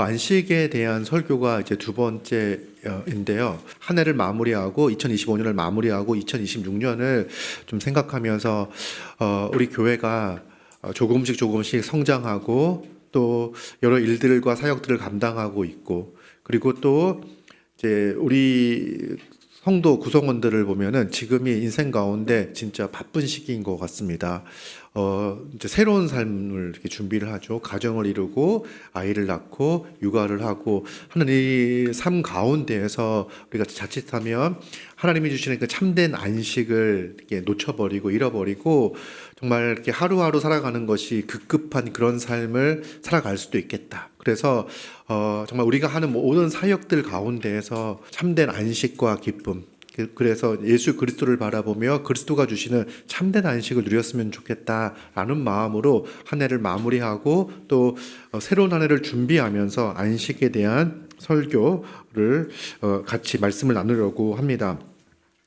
안식에 대한 설교가 이제 두 번째인데요. 한 해를 마무리하고 2025년을 마무리하고 2026년을 좀 생각하면서 우리 교회가 조금씩 성장하고 또 여러 일들과 사역들을 감당하고 있고, 그리고 또 이제 우리 성도 구성원들을 보면은 지금이 인생 가운데 진짜 바쁜 시기인 것 같습니다. 이제 새로운 삶을 이렇게 준비를 하죠. 가정을 이루고 아이를 낳고 육아를 하고 하는 이 삶 가운데에서 우리가 자칫하면 하나님이 주시는 그 참된 안식을 이렇게 놓쳐버리고 잃어버리고 정말 이렇게 하루하루 살아가는 것이 급급한 그런 삶을 살아갈 수도 있겠다. 그래서 정말 우리가 하는 모든 사역들 가운데에서 참된 안식과 기쁨, 그래서 예수 그리스도를 바라보며 그리스도가 주시는 참된 안식을 누렸으면 좋겠다라는 마음으로 한 해를 마무리하고 또 새로운 한 해를 준비하면서 안식에 대한 설교를 같이 말씀을 나누려고 합니다.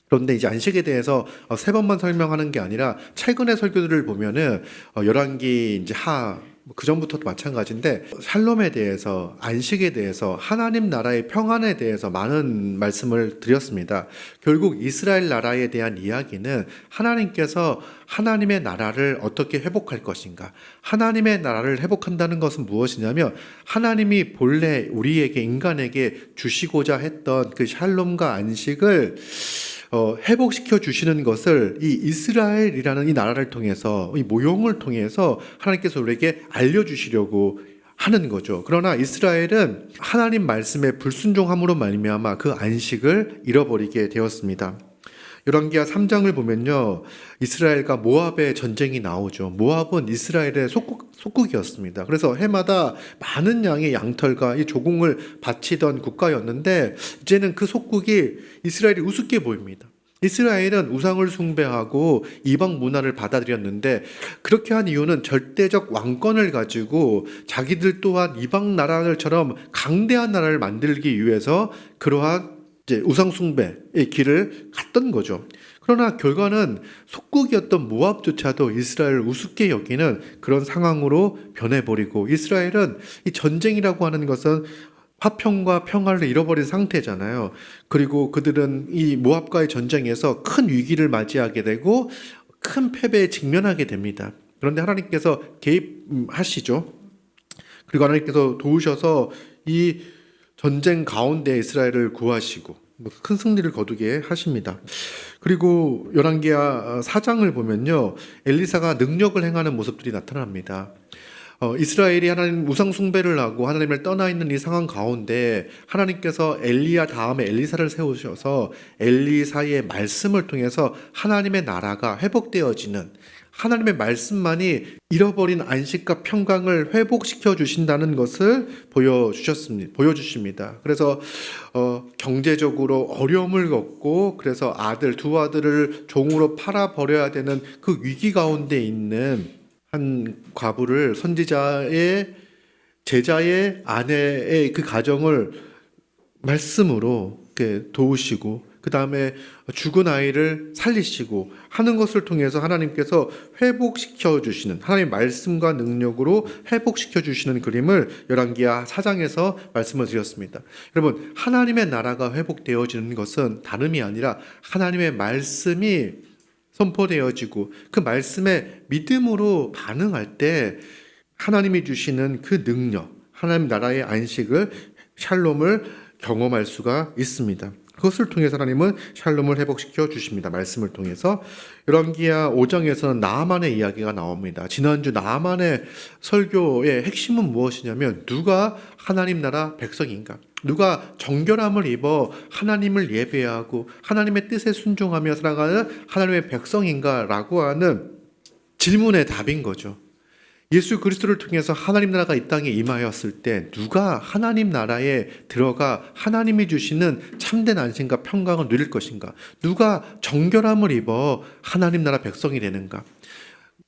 그런데 이제 안식에 대해서 세 번만 설명하는 게 아니라 최근의 설교들을 보면은 열왕기 이제 그 전부터도 마찬가지인데 샬롬에 대해서, 안식에 대해서, 하나님 나라의 평안에 대해서 많은 말씀을 드렸습니다. 결국 이스라엘 나라에 대한 이야기는 하나님께서 하나님의 나라를 어떻게 회복할 것인가, 하나님의 나라를 회복한다는 것은 무엇이냐면 하나님이 본래 우리에게, 인간에게 주시고자 했던 그 샬롬과 안식을 회복시켜 주시는 것을 이 이스라엘이라는 이 나라를 통해서, 이 모형을 통해서 하나님께서 우리에게 알려주시려고 하는 거죠. 그러나 이스라엘은 하나님 말씀에 불순종함으로 말미암아 그 안식을 잃어버리게 되었습니다. 열왕기하 3장을 보면요, 이스라엘과 모압의 전쟁이 나오죠. 모압은 이스라엘의 속국이었습니다. 그래서 해마다 많은 양의 양털과 이 조공을 바치던 국가였는데 이제는 그 속국이 이스라엘이 우습게 보입니다. 이스라엘은 우상을 숭배하고 이방 문화를 받아들였는데, 그렇게 한 이유는 절대적 왕권을 가지고 자기들 또한 이방 나라들처럼 강대한 나라를 만들기 위해서 그러한 이제 우상 숭배의 길을 갔던 거죠. 그러나 결과는 속국이었던 모압조차도 이스라엘을 우습게 여기는 그런 상황으로 변해버리고, 이스라엘은 이 전쟁이라고 하는 것은 화평과 평화를 잃어버린 상태잖아요. 그리고 그들은 이 모압과의 전쟁에서 큰 위기를 맞이하게 되고 큰 패배에 직면하게 됩니다. 그런데 하나님께서 개입하시죠. 그리고 하나님께서 도우셔서 이 전쟁 가운데 이스라엘을 구하시고 큰 승리를 거두게 하십니다. 그리고 열왕기하 4장을 보면요, 엘리사가 능력을 행하는 모습들이 나타납니다. 이스라엘이 하나님 우상 숭배를 하고 하나님을 떠나 있는 이 상황 가운데 하나님께서 엘리야 다음에 엘리사를 세우셔서 엘리사의 말씀을 통해서 하나님의 나라가 회복되어지는, 하나님의 말씀만이 잃어버린 안식과 평강을 회복시켜 주신다는 것을 보여주십니다. 그래서 경제적으로 어려움을 겪고, 그래서 두 아들을 종으로 팔아버려야 되는 그 위기 가운데 있는 한 과부를, 선지자의 제자의 아내의 그 가정을 말씀으로 이렇게 도우시고, 그 다음에 죽은 아이를 살리시고 하는 것을 통해서 하나님께서 회복시켜 주시는, 하나님의 말씀과 능력으로 회복시켜 주시는 그림을 열왕기하 4장에서 말씀을 드렸습니다. 여러분, 하나님의 나라가 회복되어지는 것은 다름이 아니라 하나님의 말씀이 선포되어지고 그 말씀에 믿음으로 반응할 때 하나님이 주시는 그 능력, 하나님 나라의 안식을, 샬롬을 경험할 수가 있습니다. 그것을 통해서 하나님은 샬롬을 회복시켜 주십니다. 말씀을 통해서. 열왕기하 5장에서는 나아만의 이야기가 나옵니다. 지난주 나아만의 설교의 핵심은 무엇이냐면, 누가 하나님 나라 백성인가? 누가 정결함을 입어 하나님을 예배하고 하나님의 뜻에 순종하며 살아가는 하나님의 백성인가라고 하는 질문의 답인 거죠. 예수 그리스도를 통해서 하나님 나라가 이 땅에 임하였을 때 누가 하나님 나라에 들어가 하나님이 주시는 참된 안식과 평강을 누릴 것인가? 누가 정결함을 입어 하나님 나라 백성이 되는가?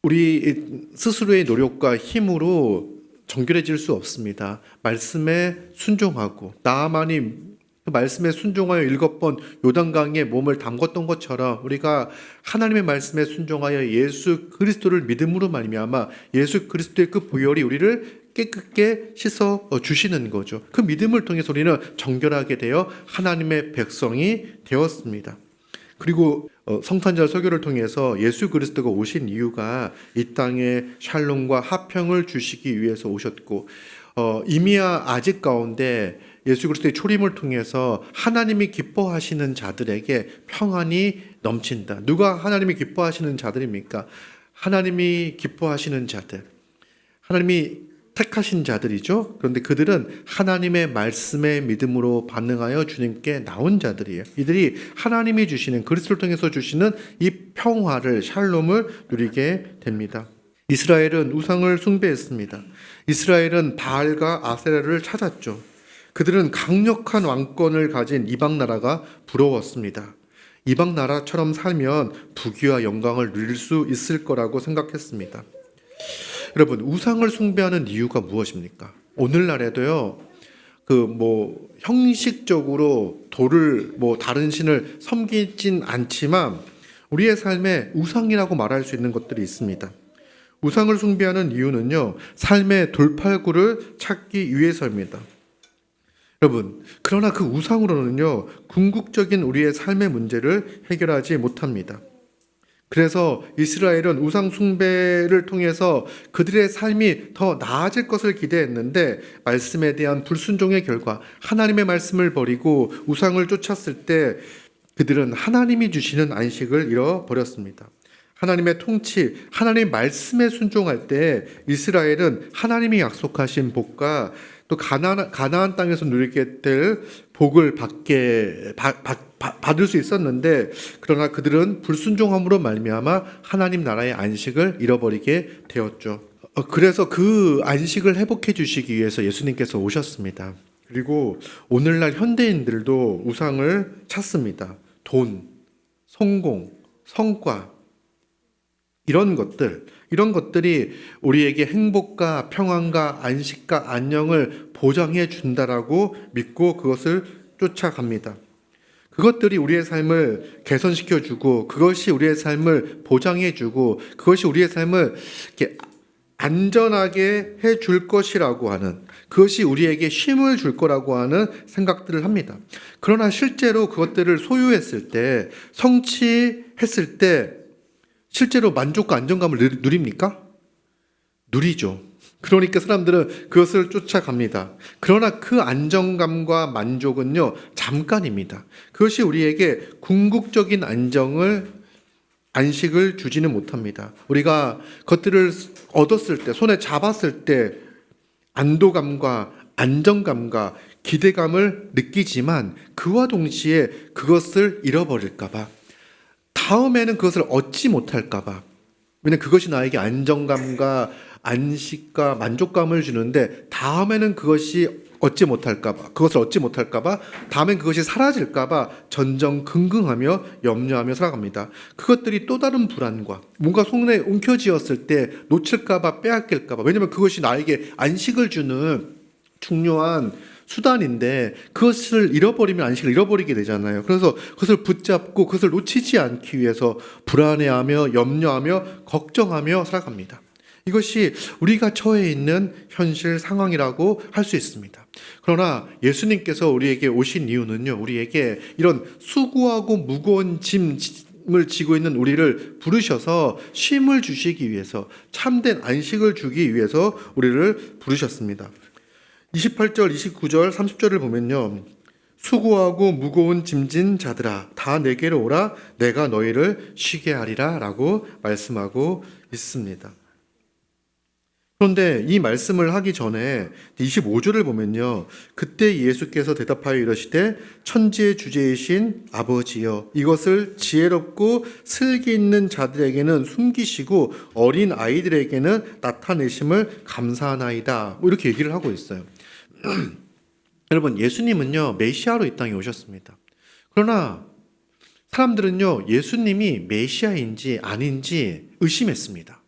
우리 스스로의 노력과 힘으로 정결해질 수 없습니다. 말씀에 순종하고, 나아만이 그 말씀에 순종하여 7번 요단강에 몸을 담궜던 것처럼 우리가 하나님의 말씀에 순종하여 예수 그리스도를 믿음으로 말미암아 예수 그리스도의 그 보혈이 우리를 깨끗게 씻어 주시는 거죠. 그 믿음을 통해서 우리는 정결하게 되어 하나님의 백성이 되었습니다. 그리고 성탄절 설교를 통해서 예수 그리스도가 오신 이유가 이 땅에 샬롬과 화평을 주시기 위해서 오셨고, 이미야 아직 가운데 예수 그리스도의 초림을 통해서 하나님이 기뻐하시는 자들에게 평안이 넘친다. 누가 하나님이 기뻐하시는 자들입니까? 하나님이 기뻐하시는 자들, 하나님이 택하신 자들이죠. 그런데 그들은 하나님의 말씀에 믿음으로 반응하여 주님께 나온 자들이에요. 이들이 하나님이 주시는, 그리스도를 통해서 주시는 이 평화를, 샬롬을 누리게 됩니다. 이스라엘은 우상을 숭배했습니다. 이스라엘은 바알과 아세라를 찾았죠. 그들은 강력한 왕권을 가진 이방 나라가 부러웠습니다. 이방 나라처럼 살면 부귀와 영광을 누릴 수 있을 거라고 생각했습니다. 여러분, 우상을 숭배하는 이유가 무엇입니까? 오늘날에도요, 형식적으로 돌을, 다른 신을 섬기진 않지만 우리의 삶에 우상이라고 말할 수 있는 것들이 있습니다. 우상을 숭배하는 이유는요, 삶의 돌팔구를 찾기 위해서입니다. 여러분, 그러나 그 우상으로는요, 궁극적인 우리의 삶의 문제를 해결하지 못합니다. 그래서 이스라엘은 우상 숭배를 통해서 그들의 삶이 더 나아질 것을 기대했는데, 말씀에 대한 불순종의 결과, 하나님의 말씀을 버리고 우상을 쫓았을 때 그들은 하나님이 주시는 안식을 잃어버렸습니다. 하나님의 통치, 하나님의 말씀에 순종할 때 이스라엘은 하나님이 약속하신 복과 또 가나안 땅에서 누리게 될 복을 받을 수 있었는데, 그러나 그들은 불순종함으로 말미암아 하나님 나라의 안식을 잃어버리게 되었죠. 그래서 그 안식을 회복해 주시기 위해서 예수님께서 오셨습니다. 그리고 오늘날 현대인들도 우상을 찾습니다. 돈, 성공, 성과, 이런 것들이 우리에게 행복과 평안과 안식과 안녕을 보장해 준다라고 믿고 그것을 쫓아갑니다. 그것들이 우리의 삶을 개선시켜주고, 그것이 우리의 삶을 보장해주고, 그것이 우리의 삶을 이렇게 안전하게 해줄 것이라고 하는, 그것이 우리에게 쉼을 줄 거라고 하는 생각들을 합니다. 그러나 실제로 그것들을 소유했을 때, 성취했을 때 실제로 만족과 안정감을 누립니까? 누리죠. 그러니까 사람들은 그것을 쫓아갑니다. 그러나 그 안정감과 만족은요, 잠깐입니다. 그것이 우리에게 궁극적인 안식을 주지는 못합니다. 우리가 것들을 얻었을 때, 손에 잡았을 때 안도감과 안정감과 기대감을 느끼지만, 그와 동시에 그것을 잃어버릴까봐, 다음에는 그것을 얻지 못할까봐, 왜냐하면 그것이 나에게 안정감과 안식과 만족감을 주는데 다음에는 그것을 얻지 못할까봐, 다음엔 그것이 사라질까봐 전전긍긍하며 염려하며 살아갑니다. 그것들이 또 다른 불안과, 뭔가 손에 움켜쥐었을 때 놓칠까봐, 빼앗길까봐, 왜냐하면 그것이 나에게 안식을 주는 중요한 수단인데 그것을 잃어버리면 안식을 잃어버리게 되잖아요. 그래서 그것을 붙잡고 그것을 놓치지 않기 위해서 불안해하며 염려하며 걱정하며 살아갑니다. 이것이 우리가 처해 있는 현실 상황이라고 할 수 있습니다. 그러나 예수님께서 우리에게 오신 이유는요, 우리에게 이런 수고하고 무거운 짐을 지고 있는 우리를 부르셔서 쉼을 주시기 위해서, 참된 안식을 주기 위해서 우리를 부르셨습니다. 28절, 29절, 30절을 보면요, 수고하고 무거운 짐진 자들아 다 내게로 오라, 내가 너희를 쉬게 하리라 라고 말씀하고 있습니다. 그런데 이 말씀을 하기 전에 25절을 보면요, 그때 예수께서 대답하여 이르시되 천지의 주제이신 아버지여, 이것을 지혜롭고 슬기 있는 자들에게는 숨기시고 어린 아이들에게는 나타내심을 감사하나이다, 이렇게 얘기를 하고 있어요. 여러분, 예수님은요 메시아로 이 땅에 오셨습니다. 그러나 사람들은요 예수님이 메시아인지 아닌지 의심했습니다.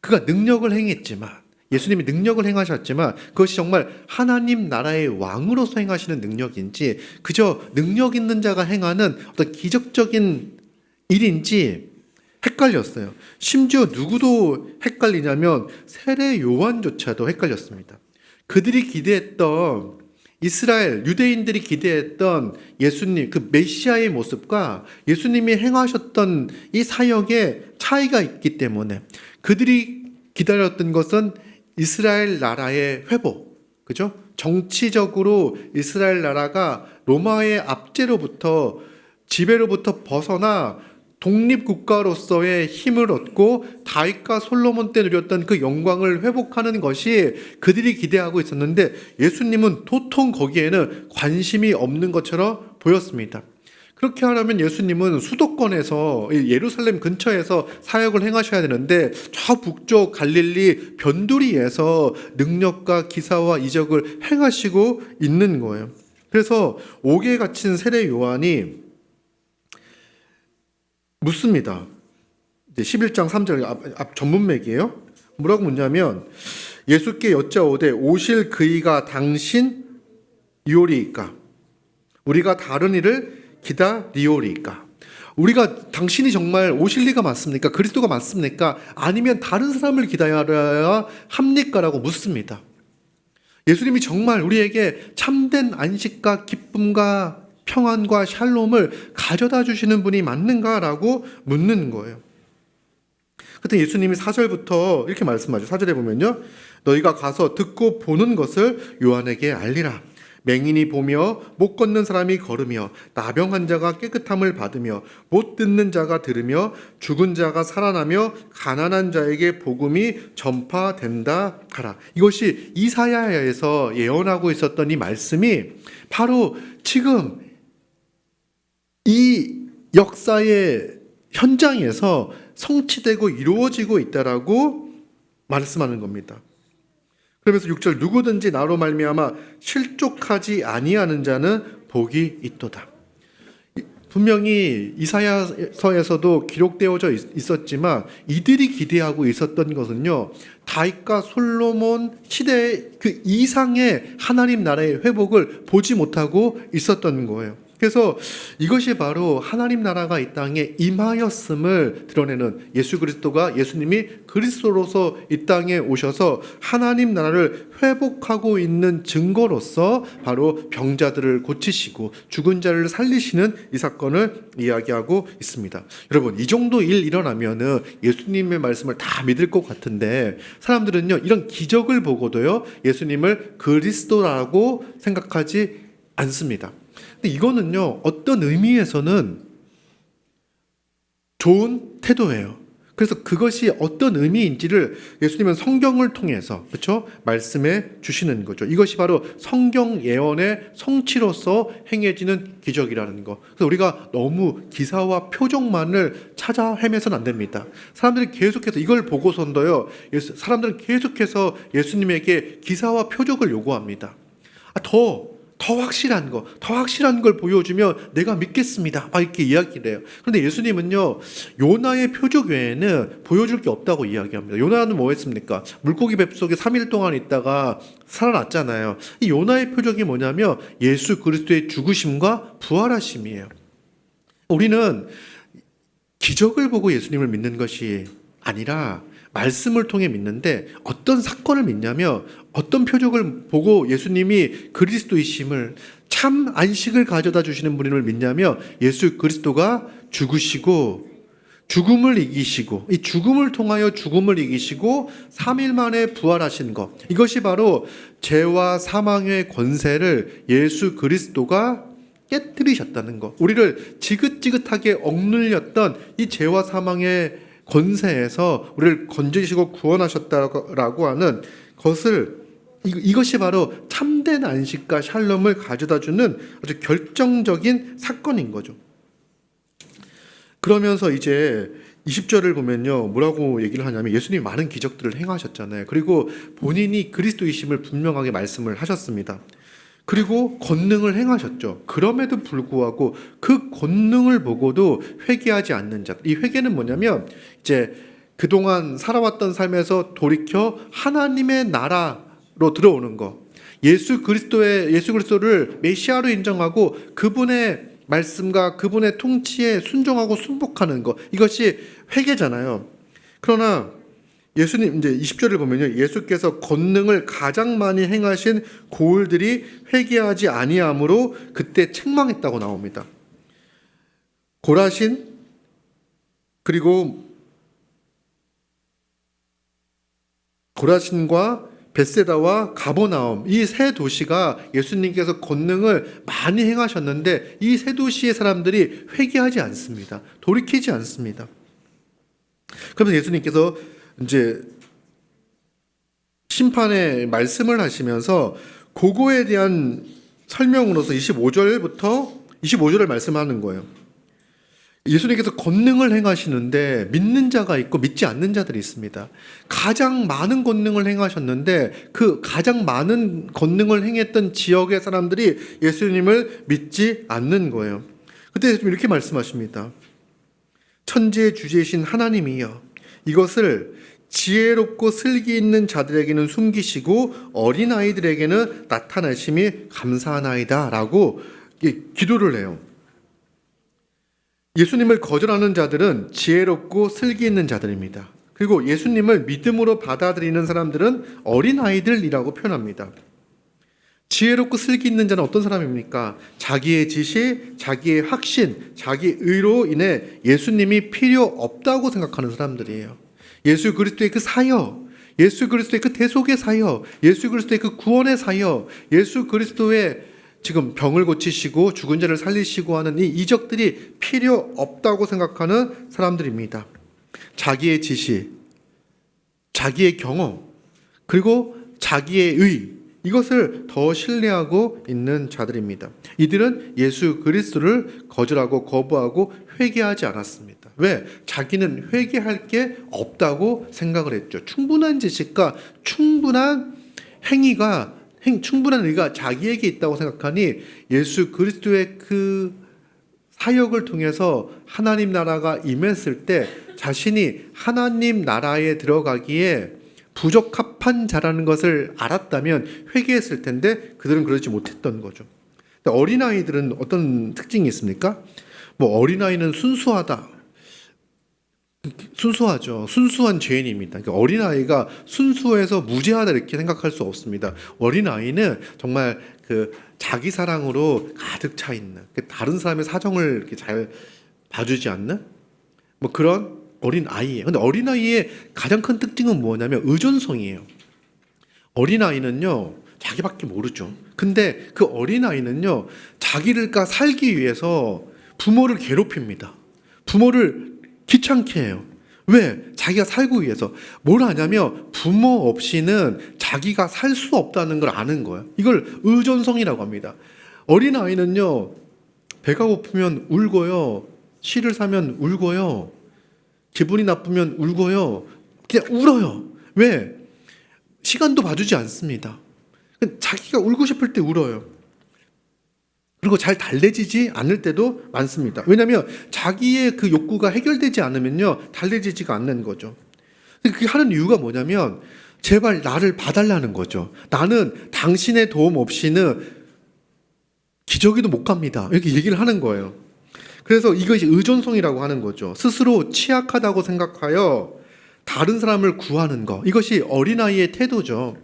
그가 능력을 행했지만, 예수님이 능력을 행하셨지만 그것이 정말 하나님 나라의 왕으로서 행하시는 능력인지, 그저 능력 있는 자가 행하는 어떤 기적적인 일인지 헷갈렸어요. 심지어 누구도 헷갈리냐면 세례 요한조차도 헷갈렸습니다. 그들이 기대했던 이스라엘 유대인들이 기대했던 예수님 그 메시아의 모습과 예수님이 행하셨던 이 사역에 차이가 있기 때문에 그들이 기다렸던 것은 이스라엘 나라의 회복, 그죠? 정치적으로 이스라엘 나라가 로마의 압제로부터 지배로부터 벗어나 독립국가로서의 힘을 얻고 다윗과 솔로몬 때 누렸던 그 영광을 회복하는 것이 그들이 기대하고 있었는데 예수님은 도통 거기에는 관심이 없는 것처럼 보였습니다. 그렇게 하려면 예수님은 수도권에서 예루살렘 근처에서 사역을 행하셔야 되는데 저 북쪽 갈릴리 변두리에서 능력과 기사와 이적을 행하시고 있는 거예요. 그래서 옥에 갇힌 세례 요한이 묻습니다. 이제 11장 3절 앞 전문맥이에요. 뭐라고 묻냐면 예수께 여짜오되 오실 그이가 당신 이오리이까 우리가 다른 이를 기다리오리이까. 우리가 당신이 정말 오실 리가 맞습니까? 그리스도가 맞습니까? 아니면 다른 사람을 기다려야 합니까? 라고 묻습니다. 예수님이 정말 우리에게 참된 안식과 기쁨과 평안과 샬롬을 가져다 주시는 분이 맞는가라고 묻는 거예요. 그때 예수님이 4절부터 이렇게 말씀하죠. 4절에 보면요. 너희가 가서 듣고 보는 것을 요한에게 알리라. 맹인이 보며 못 걷는 사람이 걸으며 나병 자가 깨끗함을 받으며 못 듣는 자가 들으며 죽은 자가 살아나며 가난한 자에게 복음이 전파된다 하라. 이것이 이사야에서 예언하고 있었던 이 말씀이 바로 지금 이 역사의 현장에서 성취되고 이루어지고 있다라고 말씀하는 겁니다. 그러면서 6절 누구든지 나로 말미암아 실족하지 아니하는 자는 복이 있도다. 분명히 이사야서에서도 기록되어져 있었지만 이들이 기대하고 있었던 것은요, 다윗과 솔로몬 시대 그 이상의 하나님 나라의 회복을 보지 못하고 있었던 거예요. 그래서 이것이 바로 하나님 나라가 이 땅에 임하였음을 드러내는 예수 그리스도가 예수님이 그리스도로서 이 땅에 오셔서 하나님 나라를 회복하고 있는 증거로서 바로 병자들을 고치시고 죽은 자를 살리시는 이 사건을 이야기하고 있습니다. 여러분, 이 정도 일 일어나면은 예수님의 말씀을 다 믿을 것 같은데 사람들은요, 이런 기적을 보고도요, 예수님을 그리스도라고 생각하지 않습니다. 이거는요, 어떤 의미에서는 좋은 태도예요. 그래서 그것이 어떤 의미인지를 예수님은 성경을 통해서, 그렇죠? 말씀해 주시는 거죠. 이것이 바로 성경 예언의 성취로서 행해지는 기적이라는 거. 그래서 우리가 너무 기사와 표적만을 찾아 헤매서는 안 됩니다. 사람들이 계속해서 이걸 보고선도요, 사람들은 계속해서 예수님에게 기사와 표적을 요구합니다. 더 확실한 걸 보여주면 내가 믿겠습니다. 막 이렇게 이야기를 해요. 그런데 예수님은요, 요나의 표적 외에는 보여줄 게 없다고 이야기합니다. 요나는 뭐 했습니까? 물고기 뱃속에 3일 동안 있다가 살아났잖아요. 이 요나의 표적이 뭐냐면 예수 그리스도의 죽으심과 부활하심이에요. 우리는 기적을 보고 예수님을 믿는 것이 아니라 말씀을 통해 믿는데 어떤 사건을 믿냐면 어떤 표적을 보고 예수님이 그리스도이심을 참 안식을 가져다 주시는 분임을 믿냐면 예수 그리스도가 죽으시고 죽음을 이기시고 이 죽음을 통하여 죽음을 이기시고 3일 만에 부활하신 것, 이것이 바로 죄와 사망의 권세를 예수 그리스도가 깨뜨리셨다는 것, 우리를 지긋지긋하게 억눌렸던 이 죄와 사망의 권세에서 우리를 건지시고 구원하셨다라고 하는 것을, 이것이 바로 참된 안식과 샬롬을 가져다주는 아주 결정적인 사건인 거죠. 그러면서 이제 20절을 보면요, 뭐라고 얘기를 하냐면 예수님이 많은 기적들을 행하셨잖아요. 그리고 본인이 그리스도이심을 분명하게 말씀을 하셨습니다. 그리고 권능을 행하셨죠. 그럼에도 불구하고 그 권능을 보고도 회개하지 않는 자. 이 회개는 뭐냐면 이제 그동안 살아왔던 삶에서 돌이켜 하나님의 나라로 들어오는 거. 예수 그리스도를 메시아로 인정하고 그분의 말씀과 그분의 통치에 순종하고 순복하는 것. 이것이 회개잖아요. 그러나 예수님 이제 20절을 보면요. 예수께서 권능을 가장 많이 행하신 고을들이 회개하지 아니함으로 그때 책망했다고 나옵니다. 고라신 그리고 고라신과 벳세다와 가버나움 이 세 도시가 예수님께서 권능을 많이 행하셨는데 이 세 도시의 사람들이 회개하지 않습니다. 돌이키지 않습니다. 그러면서 예수님께서 이제 심판의 말씀을 하시면서 그거에 대한 설명으로서 25절을 말씀하는 거예요. 예수님께서 권능을 행하시는데 믿는 자가 있고 믿지 않는 자들이 있습니다. 가장 많은 권능을 행하셨는데 그 가장 많은 권능을 행했던 지역의 사람들이 예수님을 믿지 않는 거예요. 그때 이렇게 말씀하십니다. 천지의 주제이신 하나님이여 이것을 지혜롭고 슬기 있는 자들에게는 숨기시고 어린아이들에게는 나타내심이 감사하나이다 라고 기도를 해요. 예수님을 거절하는 자들은 지혜롭고 슬기 있는 자들입니다. 그리고 예수님을 믿음으로 받아들이는 사람들은 어린아이들이라고 표현합니다. 지혜롭고 슬기 있는 자는 어떤 사람입니까? 자기의 지식, 자기의 확신, 자기 의로 인해 예수님이 필요 없다고 생각하는 사람들이에요. 예수 그리스도의 그 사역, 예수 그리스도의 그 대속의 사역, 예수 그리스도의 그 구원의 사역, 예수 그리스도의 지금 병을 고치시고 죽은 자를 살리시고 하는 이 이적들이 필요 없다고 생각하는 사람들입니다. 자기의 지식, 자기의 경험, 그리고 자기의 의, 이것을 더 신뢰하고 있는 자들입니다. 이들은 예수 그리스도를 거절하고 거부하고 회개하지 않았습니다. 왜? 자기는 회개할 게 없다고 생각을 했죠. 충분한 지식과 충분한 충분한 의가 자기에게 있다고 생각하니 예수 그리스도의 그 사역을 통해서 하나님 나라가 임했을 때 자신이 하나님 나라에 들어가기에 부적합한 자라는 것을 알았다면 회개했을 텐데 그들은 그러지 못했던 거죠. 어린아이들은 어떤 특징이 있습니까? 어린아이는 순수하죠. 순수한 죄인입니다. 그러니까 어린아이가 순수해서 무죄하다 이렇게 생각할 수 없습니다. 어린아이는 정말 그 자기 사랑으로 가득 차 있는, 다른 사람의 사정을 이렇게 잘 봐주지 않는 그런 어린아이예요. 근데 어린아이의 가장 큰 특징은 뭐냐면 의존성이에요. 어린아이는요, 자기밖에 모르죠. 근데 그 어린아이는요, 자기가 살기 위해서 부모를 괴롭힙니다. 부모를 귀찮게 해요. 왜? 자기가 살고 위해서. 뭘 하냐면 부모 없이는 자기가 살 수 없다는 걸 아는 거예요. 이걸 의존성이라고 합니다. 어린아이는요, 배가 고프면 울고요, 실을 사면 울고요, 기분이 나쁘면 울고요, 그냥 울어요. 왜? 시간도 봐주지 않습니다. 자기가 울고 싶을 때 울어요. 그리고 잘 달래지지 않을 때도 많습니다. 왜냐하면 자기의 그 욕구가 해결되지 않으면요, 달래지지가 않는 거죠. 그게 하는 이유가 뭐냐면 제발 나를 봐달라는 거죠. 나는 당신의 도움 없이는 기저귀도 못 갑니다. 이렇게 얘기를 하는 거예요. 그래서 이것이 의존성이라고 하는 거죠. 스스로 취약하다고 생각하여 다른 사람을 구하는 것. 이것이 어린아이의 태도죠.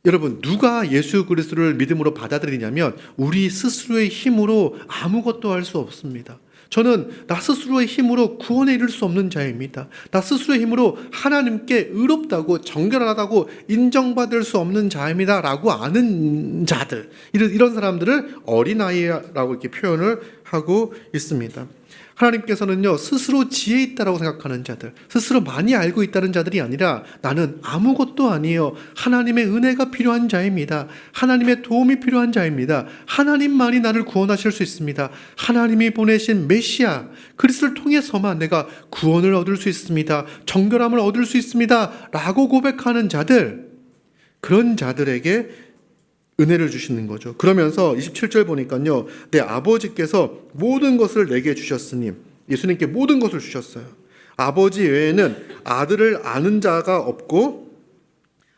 여러분, 누가 예수 그리스도를 믿음으로 받아들이냐면 우리 스스로의 힘으로 아무것도 할 수 없습니다. 저는 나 스스로의 힘으로 구원에 이를 수 없는 자입니다. 나 스스로의 힘으로 하나님께 의롭다고 정결하다고 인정받을 수 없는 자입니다 라고 아는 자들, 이런 사람들을 어린아이라고 이렇게 표현을 하고 있습니다. 하나님께서는요, 스스로 지혜 있다라고 생각하는 자들, 스스로 많이 알고 있다는 자들이 아니라 나는 아무것도 아니에요. 하나님의 은혜가 필요한 자입니다. 하나님의 도움이 필요한 자입니다. 하나님만이 나를 구원하실 수 있습니다. 하나님이 보내신 메시아 그리스도를 통해서만 내가 구원을 얻을 수 있습니다. 정결함을 얻을 수 있습니다 라고 고백하는 자들, 그런 자들에게 은혜를 주시는 거죠. 그러면서 27절 보니까요, 내 아버지께서 모든 것을 내게 주셨으니, 예수님께 모든 것을 주셨어요. 아버지 외에는 아들을 아는 자가 없고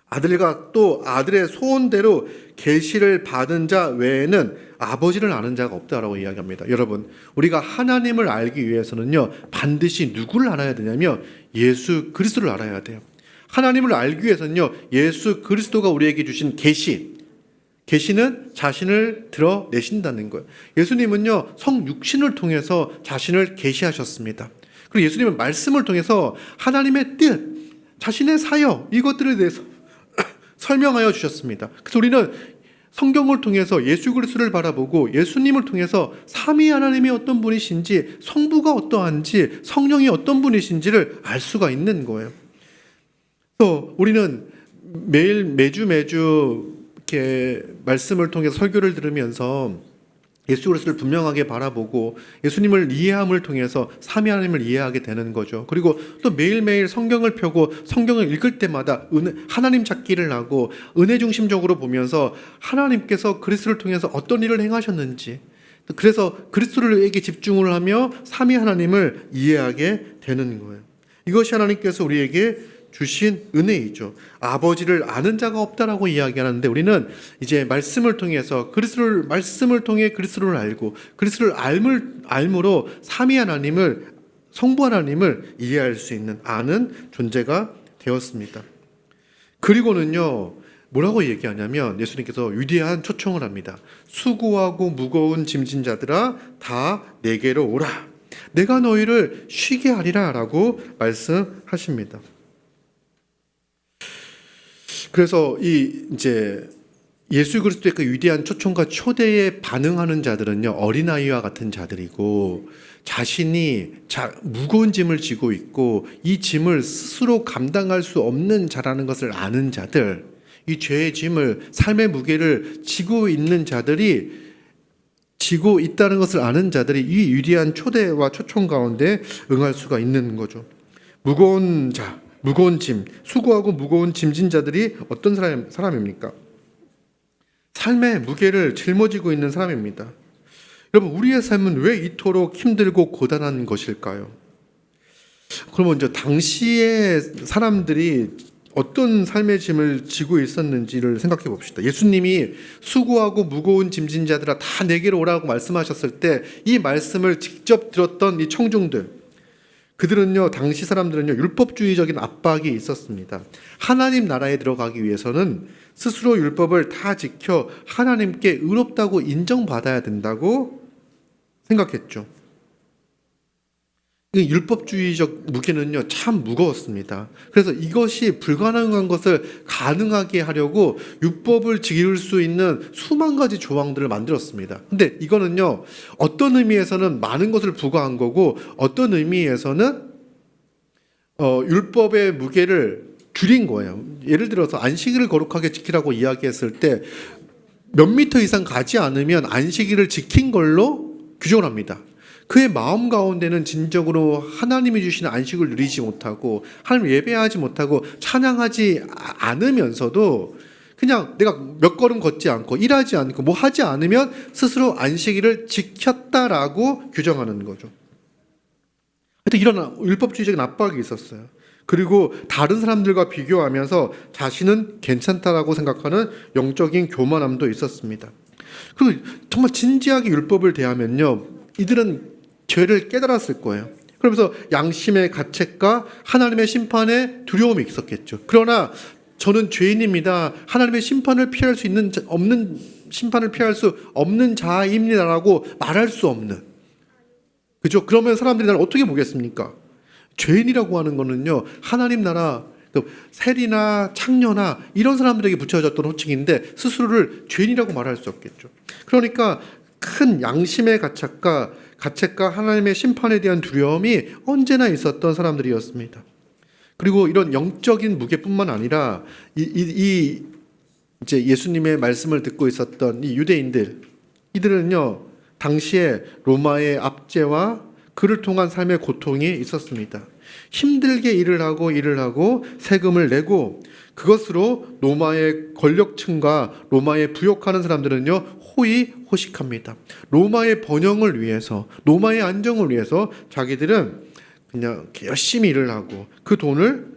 아들과 또 아들의 소원대로 계시를 받은 자 외에는 아버지를 아는 자가 없다라고 이야기합니다. 여러분, 우리가 하나님을 알기 위해서는요, 반드시 누구를 알아야 되냐면 예수 그리스도를 알아야 돼요. 하나님을 알기 위해서는요, 예수 그리스도가 우리에게 주신 계시는 자신을 드러내신다는 거예요. 예수님은요, 성육신을 통해서 자신을 계시하셨습니다. 그리고 예수님은 말씀을 통해서 하나님의 뜻, 자신의 사역, 이것들에 대해서 설명하여 주셨습니다. 그래서 우리는 성경을 통해서 예수 그리스도를 바라보고 예수님을 통해서 삼위 하나님이 어떤 분이신지, 성부가 어떠한지, 성령이 어떤 분이신지를 알 수가 있는 거예요. 또 우리는 매주 이렇게 말씀을 통해서 설교를 들으면서 예수 그리스도를 분명하게 바라보고 예수님을 이해함을 통해서 삼위 하나님을 이해하게 되는 거죠. 그리고 또 매일매일 성경을 펴고 성경을 읽을 때마다 하나님 찾기를 하고 은혜 중심적으로 보면서 하나님께서 그리스도를 통해서 어떤 일을 행하셨는지, 그래서 그리스도에게 집중을 하며 삼위 하나님을 이해하게 되는 거예요. 이것이 하나님께서 우리에게 주신 은혜이죠. 아버지를 아는 자가 없다라고 이야기하는데, 우리는 이제 말씀을 통해서 말씀을 통해 그리스도를 알고 그리스도를 알므로 삼위 하나님을, 성부 하나님을 이해할 수 있는 아는 존재가 되었습니다. 그리고는요, 뭐라고 얘기하냐면 예수님께서 위대한 초청을 합니다. 수고하고 무거운 짐진 자들아 다 내게로 오라. 내가 너희를 쉬게 하리라 라고 말씀하십니다. 그래서 이제 예수 그리스도의 그 위대한 초청과 초대에 반응하는 자들은요, 어린아이와 같은 자들이고, 자신이 무거운 짐을 지고 있고 이 짐을 스스로 감당할 수 없는 자라는 것을 아는 자들, 이 죄의 짐을, 삶의 무게를 지고 있는 자들이, 지고 있다는 것을 아는 자들이 이 위대한 초대와 초청 가운데 응할 수가 있는 거죠. 무거운 짐, 수고하고 무거운 짐진 자들이 어떤 사람입니까? 삶의 무게를 짊어지고 있는 사람입니다. 여러분, 우리의 삶은 왜 이토록 힘들고 고단한 것일까요? 그러면 이제 당시의 사람들이 어떤 삶의 짐을 지고 있었는지를 생각해 봅시다. 예수님이 수고하고 무거운 짐진 자들아 다 내게로 오라고 말씀하셨을 때 이 말씀을 직접 들었던 이 청중들, 그들은요, 당시 사람들은요, 율법주의적인 압박이 있었습니다. 하나님 나라에 들어가기 위해서는 스스로 율법을 다 지켜 하나님께 의롭다고 인정받아야 된다고 생각했죠. 이 율법주의적 무게는요, 참 무거웠습니다. 그래서 이것이 불가능한 것을 가능하게 하려고 율법을 지킬 수 있는 수만 가지 조항들을 만들었습니다. 근데 이거는요, 어떤 의미에서는 많은 것을 부과한 거고, 어떤 의미에서는 율법의 무게를 줄인 거예요. 예를 들어서 안식일을 거룩하게 지키라고 이야기했을 때 몇 미터 이상 가지 않으면 안식일을 지킨 걸로 규정을 합니다. 그의 마음 가운데는 진정으로 하나님이 주시는 안식을 누리지 못하고 하나님을 예배하지 못하고 찬양하지 않으면서도 그냥 내가 몇 걸음 걷지 않고 일하지 않고 뭐 하지 않으면 스스로 안식일을 지켰다라고 규정하는 거죠. 하여튼 이런 율법주의적인 압박이 있었어요. 그리고 다른 사람들과 비교하면서 자신은 괜찮다라고 생각하는 영적인 교만함도 있었습니다. 그리고 정말 진지하게 율법을 대하면요, 이들은 죄를 깨달았을 거예요. 그러면서 양심의 가책과 하나님의 심판에 두려움이 있었겠죠. 그러나 저는 죄인입니다. 하나님의 심판을 피할 수 없는 자입니다라고 말할 수 없는. 그죠? 그러면 사람들이 나를 어떻게 보겠습니까? 죄인이라고 하는 거는요, 하나님 나라, 세리나 창녀나 이런 사람들에게 붙여졌던 호칭인데 스스로를 죄인이라고 말할 수 없겠죠. 그러니까 큰 양심의 가책과 하나님의 심판에 대한 두려움이 언제나 있었던 사람들이었습니다. 그리고 이런 영적인 무게뿐만 아니라 이제 예수님의 말씀을 듣고 있었던 이 유대인들, 이들은요, 당시에 로마의 압제와 그를 통한 삶의 고통이 있었습니다. 힘들게 일을 하고 세금을 내고 그것으로 로마의 권력층과 로마에 부역하는 사람들은요, 호의호식합니다. 로마의 번영을 위해서, 로마의 안정을 위해서 자기들은 그냥 열심히 일을 하고 그 돈을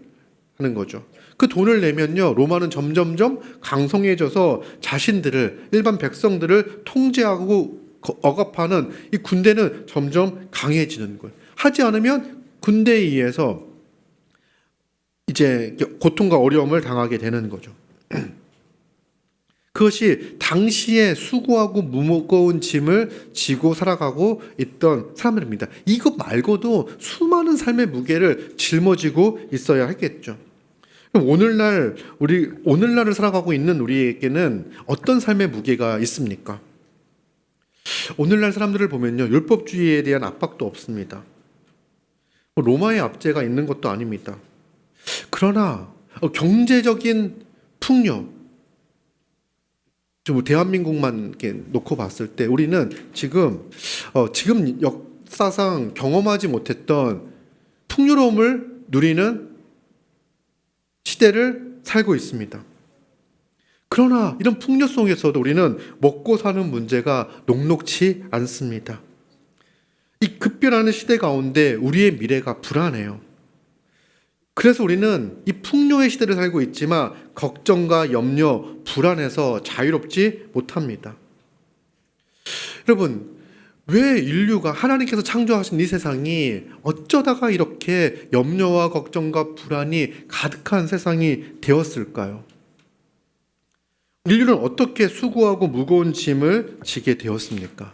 하는 거죠. 그 돈을 내면요, 로마는 점점점 강성해져서 자신들을, 일반 백성들을 통제하고 억압하는 이 군대는 점점 강해지는 거예요. 하지 않으면 군대에 의해서 이제 고통과 어려움을 당하게 되는 거죠. 그것이 당시에 수고하고 무거운 짐을 지고 살아가고 있던 사람들입니다. 이것 말고도 수많은 삶의 무게를 짊어지고 있어야 했겠죠. 그럼 오늘날을 살아가고 있는 우리에게는 어떤 삶의 무게가 있습니까? 오늘날 사람들을 보면요, 율법주의에 대한 압박도 없습니다. 로마의 압제가 있는 것도 아닙니다. 그러나 경제적인 풍요, 좀 대한민국만 이렇게 놓고 봤을 때 우리는 지금 역사상 경험하지 못했던 풍요로움을 누리는 시대를 살고 있습니다. 그러나 이런 풍요 속에서도 우리는 먹고 사는 문제가 녹록치 않습니다. 이 급변하는 시대 가운데 우리의 미래가 불안해요. 그래서 우리는 이 풍요의 시대를 살고 있지만 걱정과 염려, 불안에서 자유롭지 못합니다. 여러분, 왜 인류가 하나님께서 창조하신 이 세상이 어쩌다가 이렇게 염려와 걱정과 불안이 가득한 세상이 되었을까요? 인류는 어떻게 수고하고 무거운 짐을 지게 되었습니까?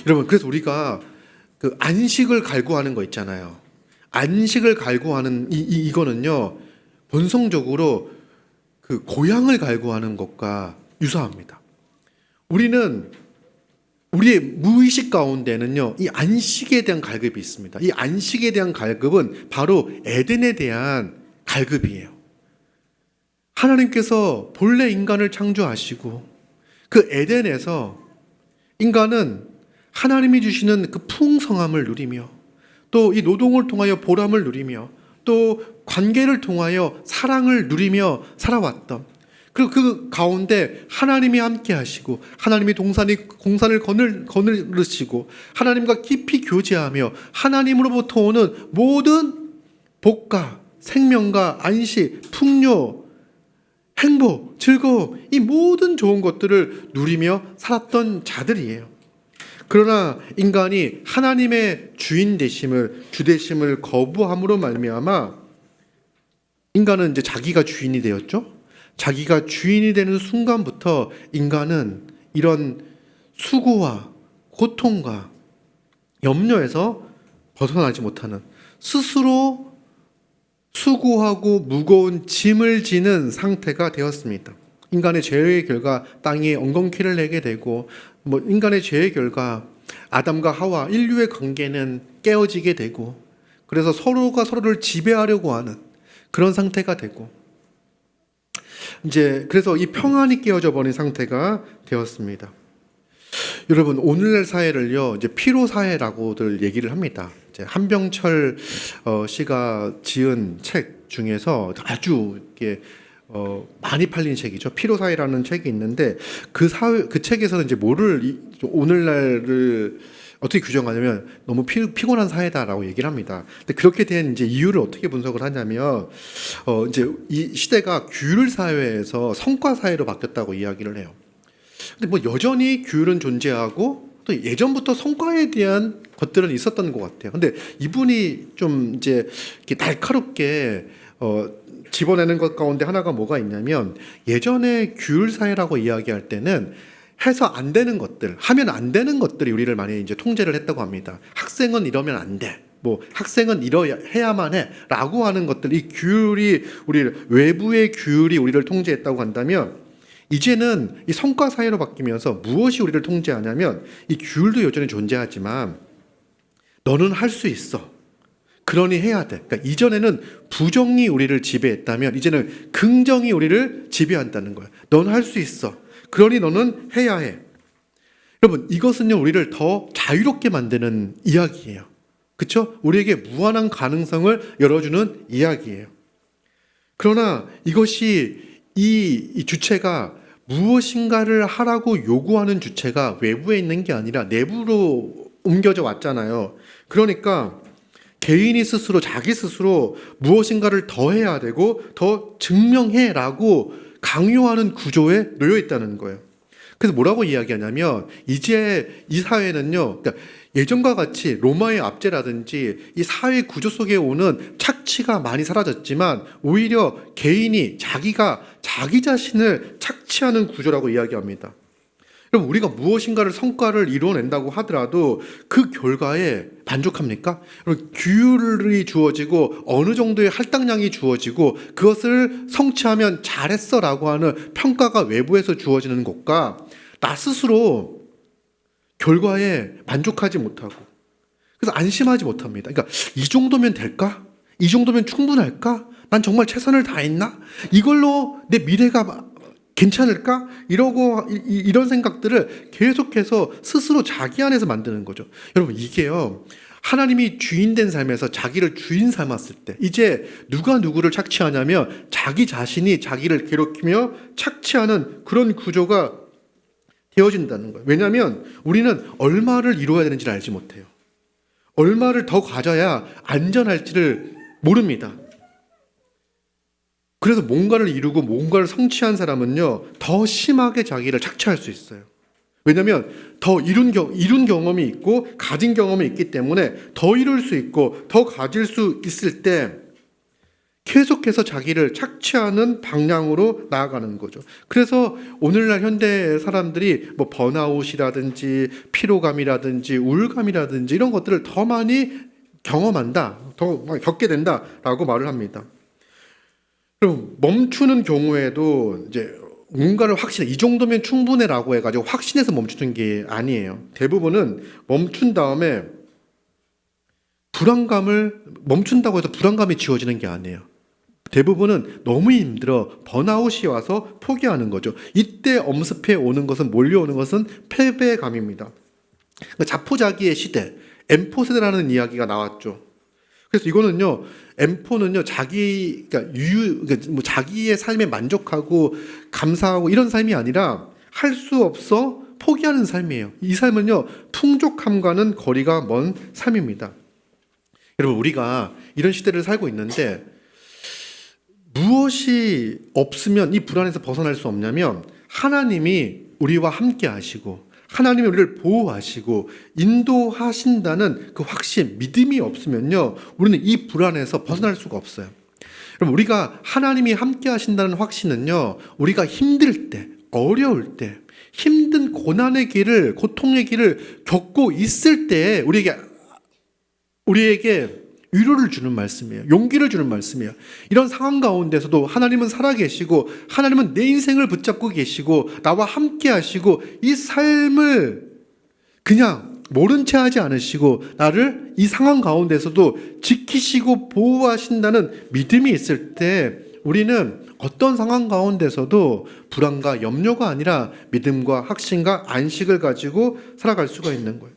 여러분, 그래서 우리가 그 안식을 갈구하는 거 있잖아요. 안식을 갈구하는 이거는요, 본성적으로 그 고향을 갈구하는 것과 유사합니다. 우리는 우리의 무의식 가운데는요, 이 안식에 대한 갈급이 있습니다. 이 안식에 대한 갈급은 바로 에덴에 대한 갈급이에요. 하나님께서 본래 인간을 창조하시고 그 에덴에서 인간은 하나님이 주시는 그 풍성함을 누리며 또 이 노동을 통하여 보람을 누리며 또 관계를 통하여 사랑을 누리며 살아왔던, 그리고 그 가운데 하나님이 함께 하시고 하나님이 공산을 거느르시고 하나님과 깊이 교제하며 하나님으로부터 오는 모든 복과 생명과 안식, 풍요, 행복, 즐거움, 이 모든 좋은 것들을 누리며 살았던 자들이에요. 그러나 인간이 하나님의 주인 되심을, 주 되심을 거부함으로 말미암아 인간은 이제 자기가 주인이 되었죠. 자기가 주인이 되는 순간부터 인간은 이런 수고와 고통과 염려에서 벗어나지 못하는, 스스로 수고하고 무거운 짐을 지는 상태가 되었습니다. 인간의 죄의 결과 땅이 엉겅퀴를 내게 되고, 인간의 죄의 결과 아담과 하와 인류의 관계는 깨어지게 되고, 그래서 서로가 서로를 지배하려고 하는 그런 상태가 되고, 이제 그래서 이 평안이 깨어져 버린 상태가 되었습니다. 여러분, 오늘날 사회를요, 이제 피로 사회라고들 얘기를 합니다. 이제 한병철 씨가 지은 책 중에서 아주 이렇게 많이 팔린 책이죠. 피로사회라는 책이 있는데 그 책에서는 이제 오늘날을 어떻게 규정하냐면 너무 피곤한 사회다라고 얘기를 합니다. 근데 그렇게 된 이제 이유를 어떻게 분석을 하냐면 이제 이 시대가 규율 사회에서 성과 사회로 바뀌었다고 이야기를 해요. 근데 여전히 규율은 존재하고 또 예전부터 성과에 대한 것들은 있었던 것 같아요. 근데 이분이 좀 이제 이렇게 날카롭게 집어내는 것 가운데 하나가 뭐가 있냐면, 예전에 규율 사회라고 이야기할 때는 해서 안 되는 것들, 하면 안 되는 것들이 우리를 많이 이제 통제를 했다고 합니다. 학생은 이러면 안 돼. 학생은 해야만 해. 라고 하는 것들, 이 규율이 외부의 규율이 우리를 통제했다고 한다면, 이제는 이 성과 사회로 바뀌면서 무엇이 우리를 통제하냐면, 이 규율도 여전히 존재하지만, 너는 할 수 있어. 그러니 해야 돼. 그러니까 이전에는 부정이 우리를 지배했다면 이제는 긍정이 우리를 지배한다는 거예요. 넌 할 수 있어. 그러니 너는 해야 해. 여러분, 이것은요, 우리를 더 자유롭게 만드는 이야기예요. 그렇죠? 우리에게 무한한 가능성을 열어주는 이야기예요. 그러나 이것이 이 주체가 무엇인가를 하라고 요구하는 주체가 외부에 있는 게 아니라 내부로 옮겨져 왔잖아요. 그러니까 개인이 스스로, 자기 스스로 무엇인가를 더 해야 되고 더 증명해라고 강요하는 구조에 놓여 있다는 거예요. 그래서 뭐라고 이야기하냐면 이제 이 사회는요, 그러니까 예전과 같이 로마의 압제라든지 이 사회 구조 속에 오는 착취가 많이 사라졌지만 오히려 개인이 자기가 자기 자신을 착취하는 구조라고 이야기합니다. 그럼 우리가 무엇인가를 성과를 이루어낸다고 하더라도 그 결과에 만족합니까? 규율이 주어지고 어느 정도의 할당량이 주어지고 그것을 성취하면 잘했어라고 하는 평가가 외부에서 주어지는 것과 나 스스로 결과에 만족하지 못하고 그래서 안심하지 못합니다. 그러니까 이 정도면 될까? 이 정도면 충분할까? 난 정말 최선을 다했나? 이걸로 내 미래가 괜찮을까? 이런 생각들을 계속해서 스스로 자기 안에서 만드는 거죠. 여러분, 이게요, 하나님이 주인된 삶에서 자기를 주인 삼았을 때, 이제 누가 누구를 착취하냐면 자기 자신이 자기를 괴롭히며 착취하는 그런 구조가 되어진다는 거예요. 왜냐하면 우리는 얼마를 이루어야 되는지를 알지 못해요. 얼마를 더 가져야 안전할지를 모릅니다. 그래서 뭔가를 이루고 뭔가를 성취한 사람은요, 더 심하게 자기를 착취할 수 있어요. 왜냐하면 더 이룬 경험이 있고 가진 경험이 있기 때문에 더 이룰 수 있고 더 가질 수 있을 때 계속해서 자기를 착취하는 방향으로 나아가는 거죠. 그래서 오늘날 현대 사람들이 뭐 번아웃이라든지 피로감이라든지 우울감이라든지 이런 것들을 더 많이 경험한다, 더 많이 겪게 된다라고 말을 합니다. 그럼 멈추는 경우에도 이제 뭔가를 확신해, 이 정도면 충분해라고 해가지고 확신해서 멈추는 게 아니에요. 대부분은 멈춘 다음에 멈춘다고 해서 불안감이 지워지는 게 아니에요. 대부분은 너무 힘들어 번아웃이 와서 포기하는 거죠. 이때 엄습해 오는 것은, 몰려오는 것은 패배감입니다. 그러니까 자포자기의 시대, M4 세대라는 이야기가 나왔죠. 그래서 이거는요, M4는요, 그러니까 자기의 삶에 만족하고 감사하고 이런 삶이 아니라 할 수 없어 포기하는 삶이에요. 이 삶은요, 풍족함과는 거리가 먼 삶입니다. 여러분, 우리가 이런 시대를 살고 있는데 무엇이 없으면 이 불안에서 벗어날 수 없냐면 하나님이 우리와 함께 하시고 하나님이 우리를 보호하시고 인도하신다는 그 확신, 믿음이 없으면요, 우리는 이 불안에서 벗어날 수가 없어요. 그럼 우리가 하나님이 함께 하신다는 확신은요, 우리가 힘들 때, 어려울 때, 힘든 고난의 길을, 고통의 길을 겪고 있을 때 우리에게 위로를 주는 말씀이에요. 용기를 주는 말씀이에요. 이런 상황 가운데서도 하나님은 살아계시고 하나님은 내 인생을 붙잡고 계시고 나와 함께 하시고 이 삶을 그냥 모른 채 하지 않으시고 나를 이 상황 가운데서도 지키시고 보호하신다는 믿음이 있을 때 우리는 어떤 상황 가운데서도 불안과 염려가 아니라 믿음과 확신과 안식을 가지고 살아갈 수가 있는 거예요.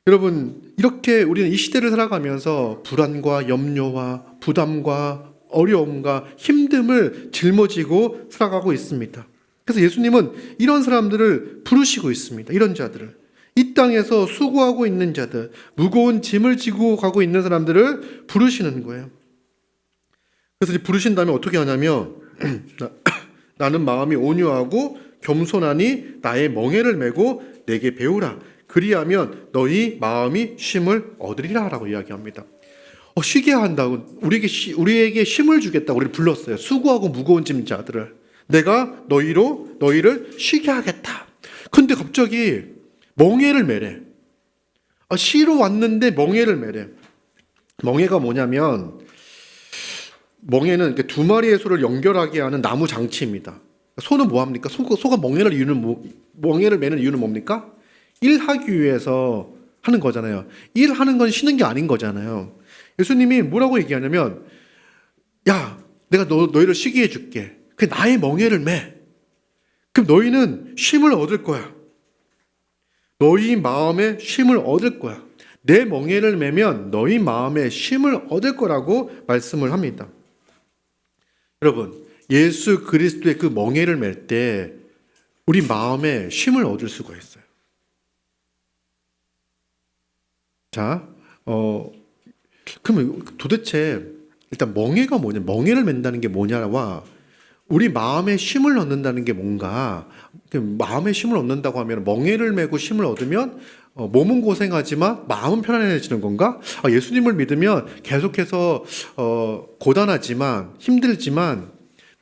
여러분, 이렇게 우리는 이 시대를 살아가면서 불안과 염려와 부담과 어려움과 힘듦을 짊어지고 살아가고 있습니다. 그래서 예수님은 이런 사람들을 부르시고 있습니다. 이런 자들을, 이 땅에서 수고하고 있는 자들, 무거운 짐을 지고 가고 있는 사람들을 부르시는 거예요. 그래서 부르신 다음에 어떻게 하냐면 나는 마음이 온유하고 겸손하니 나의 멍에를 메고 내게 배우라. 그리하면 너희 마음이 쉼을 얻으리라 라고 이야기합니다. 쉬게 한다고, 우리에게 쉼을 주겠다고 우리를 불렀어요. 수고하고 무거운 짐 자들을 내가 너희를 쉬게 하겠다. 근데 갑자기 멍에를 매래. 쉬러 왔는데 멍에를 매래. 멍에가 뭐냐면, 멍에는 두 마리의 소를 연결하게 하는 나무 장치입니다. 소는 뭐합니까? 소가 멍에를 매는 이유는 뭡니까? 일하기 위해서 하는 거잖아요. 일하는 건 쉬는 게 아닌 거잖아요. 예수님이 뭐라고 얘기하냐면, 야, 내가 너희를 쉬게 해줄게. 그 나의 멍에를 매. 그럼 너희는 쉼을 얻을 거야. 너희 마음에 쉼을 얻을 거야. 내 멍에를 매면 너희 마음에 쉼을 얻을 거라고 말씀을 합니다. 여러분, 예수 그리스도의 그 멍에를 맬 때 우리 마음에 쉼을 얻을 수가 있어요. 자, 그러면 도대체 일단 멍에가 뭐냐, 멍에를 맨다는 게 뭐냐와 우리 마음에 쉼을 얻는다는 게 뭔가, 마음에 쉼을 얻는다고 하면 멍에를 메고 쉼을 얻으면 몸은 고생하지만 마음은 편안해지는 건가? 예수님을 믿으면 계속해서 고단하지만 힘들지만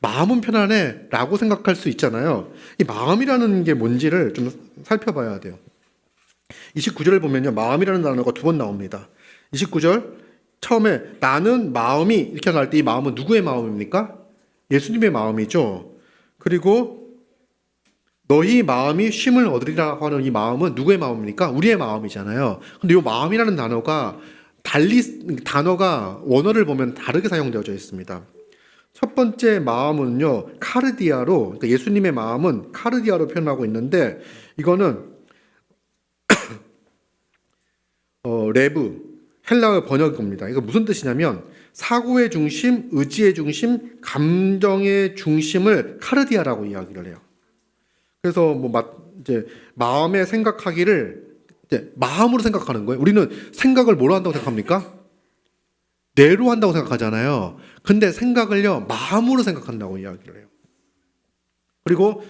마음은 편안해 라고 생각할 수 있잖아요. 이 마음이라는 게 뭔지를 좀 살펴봐야 돼요. 29절을 보면요, 마음이라는 단어가 2번 나옵니다. 29절 처음에 나는 마음이 이렇게 나올 때 이 마음은 누구의 마음입니까? 예수님의 마음이죠. 그리고 너희 마음이 쉼을 얻으리라고 하는 이 마음은 누구의 마음입니까? 우리의 마음이잖아요. 근데 이 마음이라는 단어가 단어가 원어를 보면 다르게 사용되어져 있습니다. 첫 번째 마음은요, 카르디아로, 그러니까 예수님의 마음은 카르디아로 표현하고 있는데, 이거는 레브, 헬라어 번역입니다. 이거 무슨 뜻이냐면 사고의 중심, 의지의 중심, 감정의 중심을 카르디아라고 이야기를 해요. 그래서 이제 마음에 생각하기를 이제 마음으로 생각하는 거예요. 우리는 생각을 뭐로 한다고 생각합니까? 뇌로 한다고 생각하잖아요. 근데 생각을요, 마음으로 생각한다고 이야기를 해요. 그리고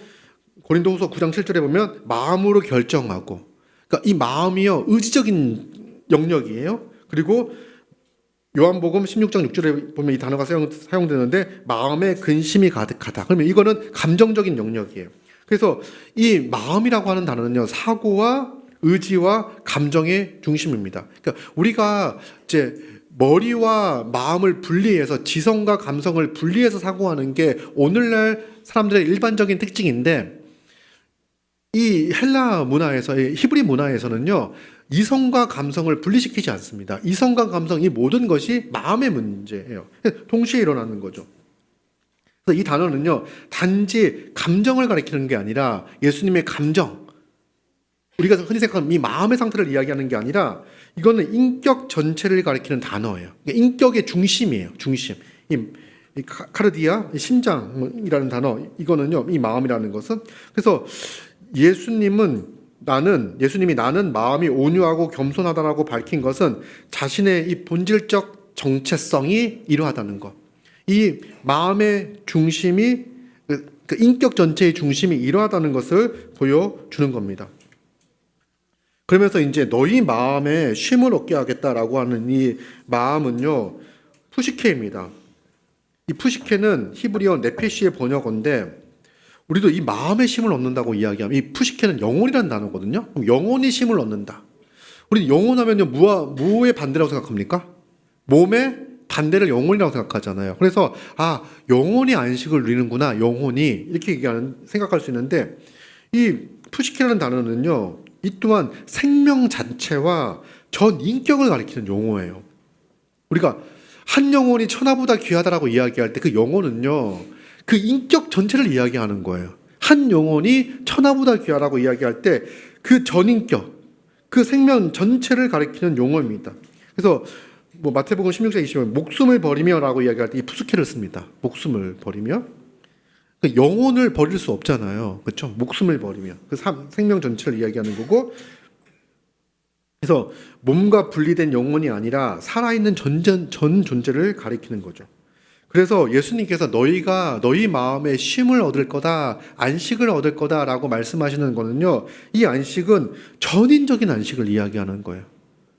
고린도후서 9장 7절에 보면 마음으로 결정하고, 그러니까 이 마음이요, 의지적인 영역이에요. 그리고 요한복음 16장 6절에 보면 이 단어가 사용되는데 마음에 근심이 가득하다. 그러면 이거는 감정적인 영역이에요. 그래서 이 마음이라고 하는 단어는요, 사고와 의지와 감정의 중심입니다. 그러니까 우리가 이제 머리와 마음을 분리해서 지성과 감성을 분리해서 사고하는 게 오늘날 사람들의 일반적인 특징인데, 이 헬라 문화에서, 히브리 문화에서는요, 이성과 감성을 분리시키지 않습니다. 이성과 감성, 이 모든 것이 마음의 문제예요. 동시에 일어나는 거죠. 그래서 이 단어는요, 단지 감정을 가리키는 게 아니라 예수님의 감정, 우리가 흔히 생각하는 이 마음의 상태를 이야기하는 게 아니라 이거는 인격 전체를 가리키는 단어예요. 인격의 중심이에요. 중심. 이 카르디아, 심장이라는 단어, 이거는요, 이 마음이라는 것은. 그래서 예수님이 나는 마음이 온유하고 겸손하다라고 밝힌 것은 자신의 이 본질적 정체성이 이러하다는 것. 이 마음의 중심이, 그 인격 전체의 중심이 이러하다는 것을 보여주는 겁니다. 그러면서 이제 너희 마음에 쉼을 얻게 하겠다라고 하는 이 마음은요, 푸시케입니다. 이 푸시케는 히브리어 네페시의 번역어인데, 우리도 이 마음에 쉼을 얻는다고 이야기하면, 이 푸시케는 영혼이라는 단어거든요. 그럼 영혼이 쉼을 얻는다. 우리 영혼하면요, 무의 반대라고 생각합니까? 몸의 반대를 영혼이라고 생각하잖아요. 그래서 영혼이 안식을 누리는구나, 영혼이 이렇게 생각할 수 있는데, 이 푸시케라는 단어는요, 이 또한 생명 자체와 전 인격을 가리키는 용어예요. 우리가 한 영혼이 천하보다 귀하다라고 이야기할 때 그 영혼은요, 그 인격 전체를 이야기하는 거예요. 한 영혼이 천하보다 귀하다고 이야기할 때 그 전인격, 그 생명 전체를 가리키는 용어입니다. 그래서 마태복음 16장 20절 목숨을 버리며라고 이야기할 때 이 푸스케를 씁니다. 목숨을 버리며. 영혼을 버릴 수 없잖아요. 그렇죠? 목숨을 버리며. 그 생명 전체를 이야기하는 거고, 그래서 몸과 분리된 영혼이 아니라 살아있는 전 존재를 가리키는 거죠. 그래서 예수님께서 너희 마음에 쉼을 얻을 거다, 안식을 얻을 거다라고 말씀하시는 거는요, 이 안식은 전인적인 안식을 이야기하는 거예요.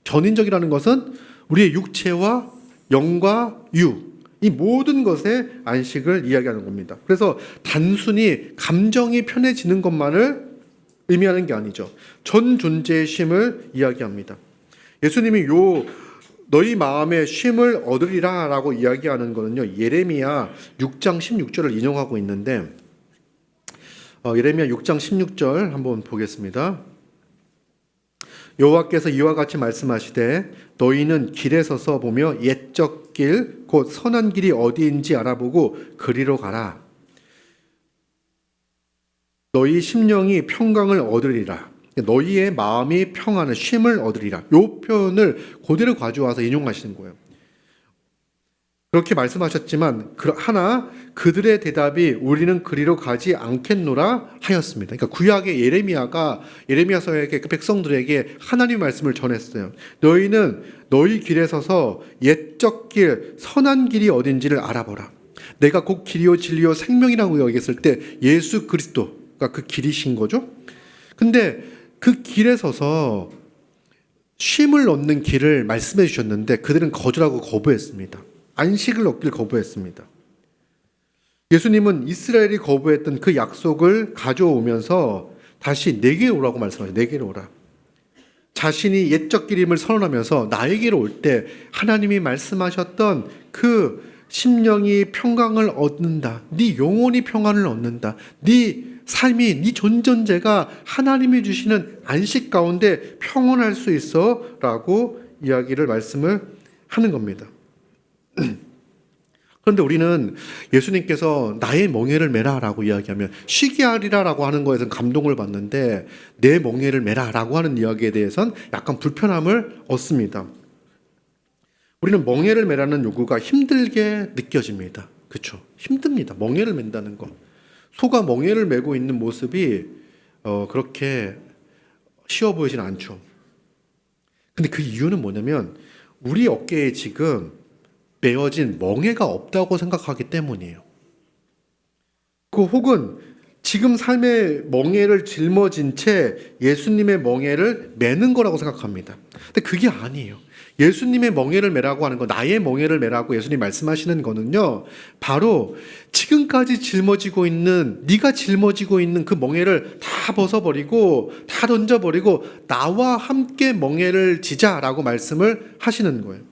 전인적이라는 것은 우리의 육체와 영과 유, 이 모든 것의 안식을 이야기하는 겁니다. 그래서 단순히 감정이 편해지는 것만을 의미하는 게 아니죠. 전 존재의 쉼을 이야기합니다. 예수님이 너희 마음에 쉼을 얻으리라 라고 이야기하는 거는요, 예레미야 6장 16절을 인용하고 있는데, 예레미야 6장 16절 한번 보겠습니다. 여호와께서 이와 같이 말씀하시되 너희는 길에 서서 보며 옛적 길 곧 선한 길이 어디인지 알아보고 그리로 가라. 너희 심령이 평강을 얻으리라. 너희의 마음이 평안을 쉼을 얻으리라. 이 표현을 그대로 가져와서 인용하시는 거예요. 그렇게 말씀하셨지만 하나 그들의 대답이 우리는 그리로 가지 않겠노라 하였습니다. 그러니까 구약의 예레미야서에게 그 백성들에게 하나님의 말씀을 전했어요. 너희는 너희 길에 서서 옛적 길, 선한 길이 어딘지를 알아보라. 내가 곧 길이요 진리요 생명이라고 여겼을 때 예수 그리스도가 그 길이신 거죠. 근데 그 길에 서서 쉼을 얻는 길을 말씀해 주셨는데 그들은 거절하고 거부했습니다. 안식을 얻길 거부했습니다. 예수님은 이스라엘이 거부했던 그 약속을 가져오면서 다시 내게 오라고 말씀하셨어요. 내게로 오라. 자신이 옛적 길임을 선언하면서 나에게로 올 때 하나님이 말씀하셨던 그 심령이 평강을 얻는다. 네 영혼이 평안을 얻는다. 네 삶이, 네 존재가 하나님이 주시는 안식 가운데 평온할 수 있어 라고 말씀을 하는 겁니다. 그런데 우리는 예수님께서 나의 멍에를 메라 라고 이야기하면 쉬게 하리라 라고 하는 거에서는 감동을 받는데 내 멍에를 메라 라고 하는 이야기에 대해서는 약간 불편함을 얻습니다. 우리는 멍에를 메라는 요구가 힘들게 느껴집니다. 그렇죠? 힘듭니다. 멍에를 맨다는 거. 소가 멍에를 메고 있는 모습이 그렇게 쉬워 보이진 않죠. 근데 그 이유는 뭐냐면 우리 어깨에 지금 메어진 멍에가 없다고 생각하기 때문이에요. 그 혹은 지금 삶의 멍에를 짊어진 채 예수님의 멍에를 메는 거라고 생각합니다. 근데 그게 아니에요. 예수님의 멍에를 메라고 하는 거, 나의 멍에를 메라고 예수님 말씀하시는 거는요, 바로 지금까지 짊어지고 있는, 네가 짊어지고 있는 그 멍에를 다 벗어버리고 다 던져버리고 나와 함께 멍에를 지자라고 말씀을 하시는 거예요.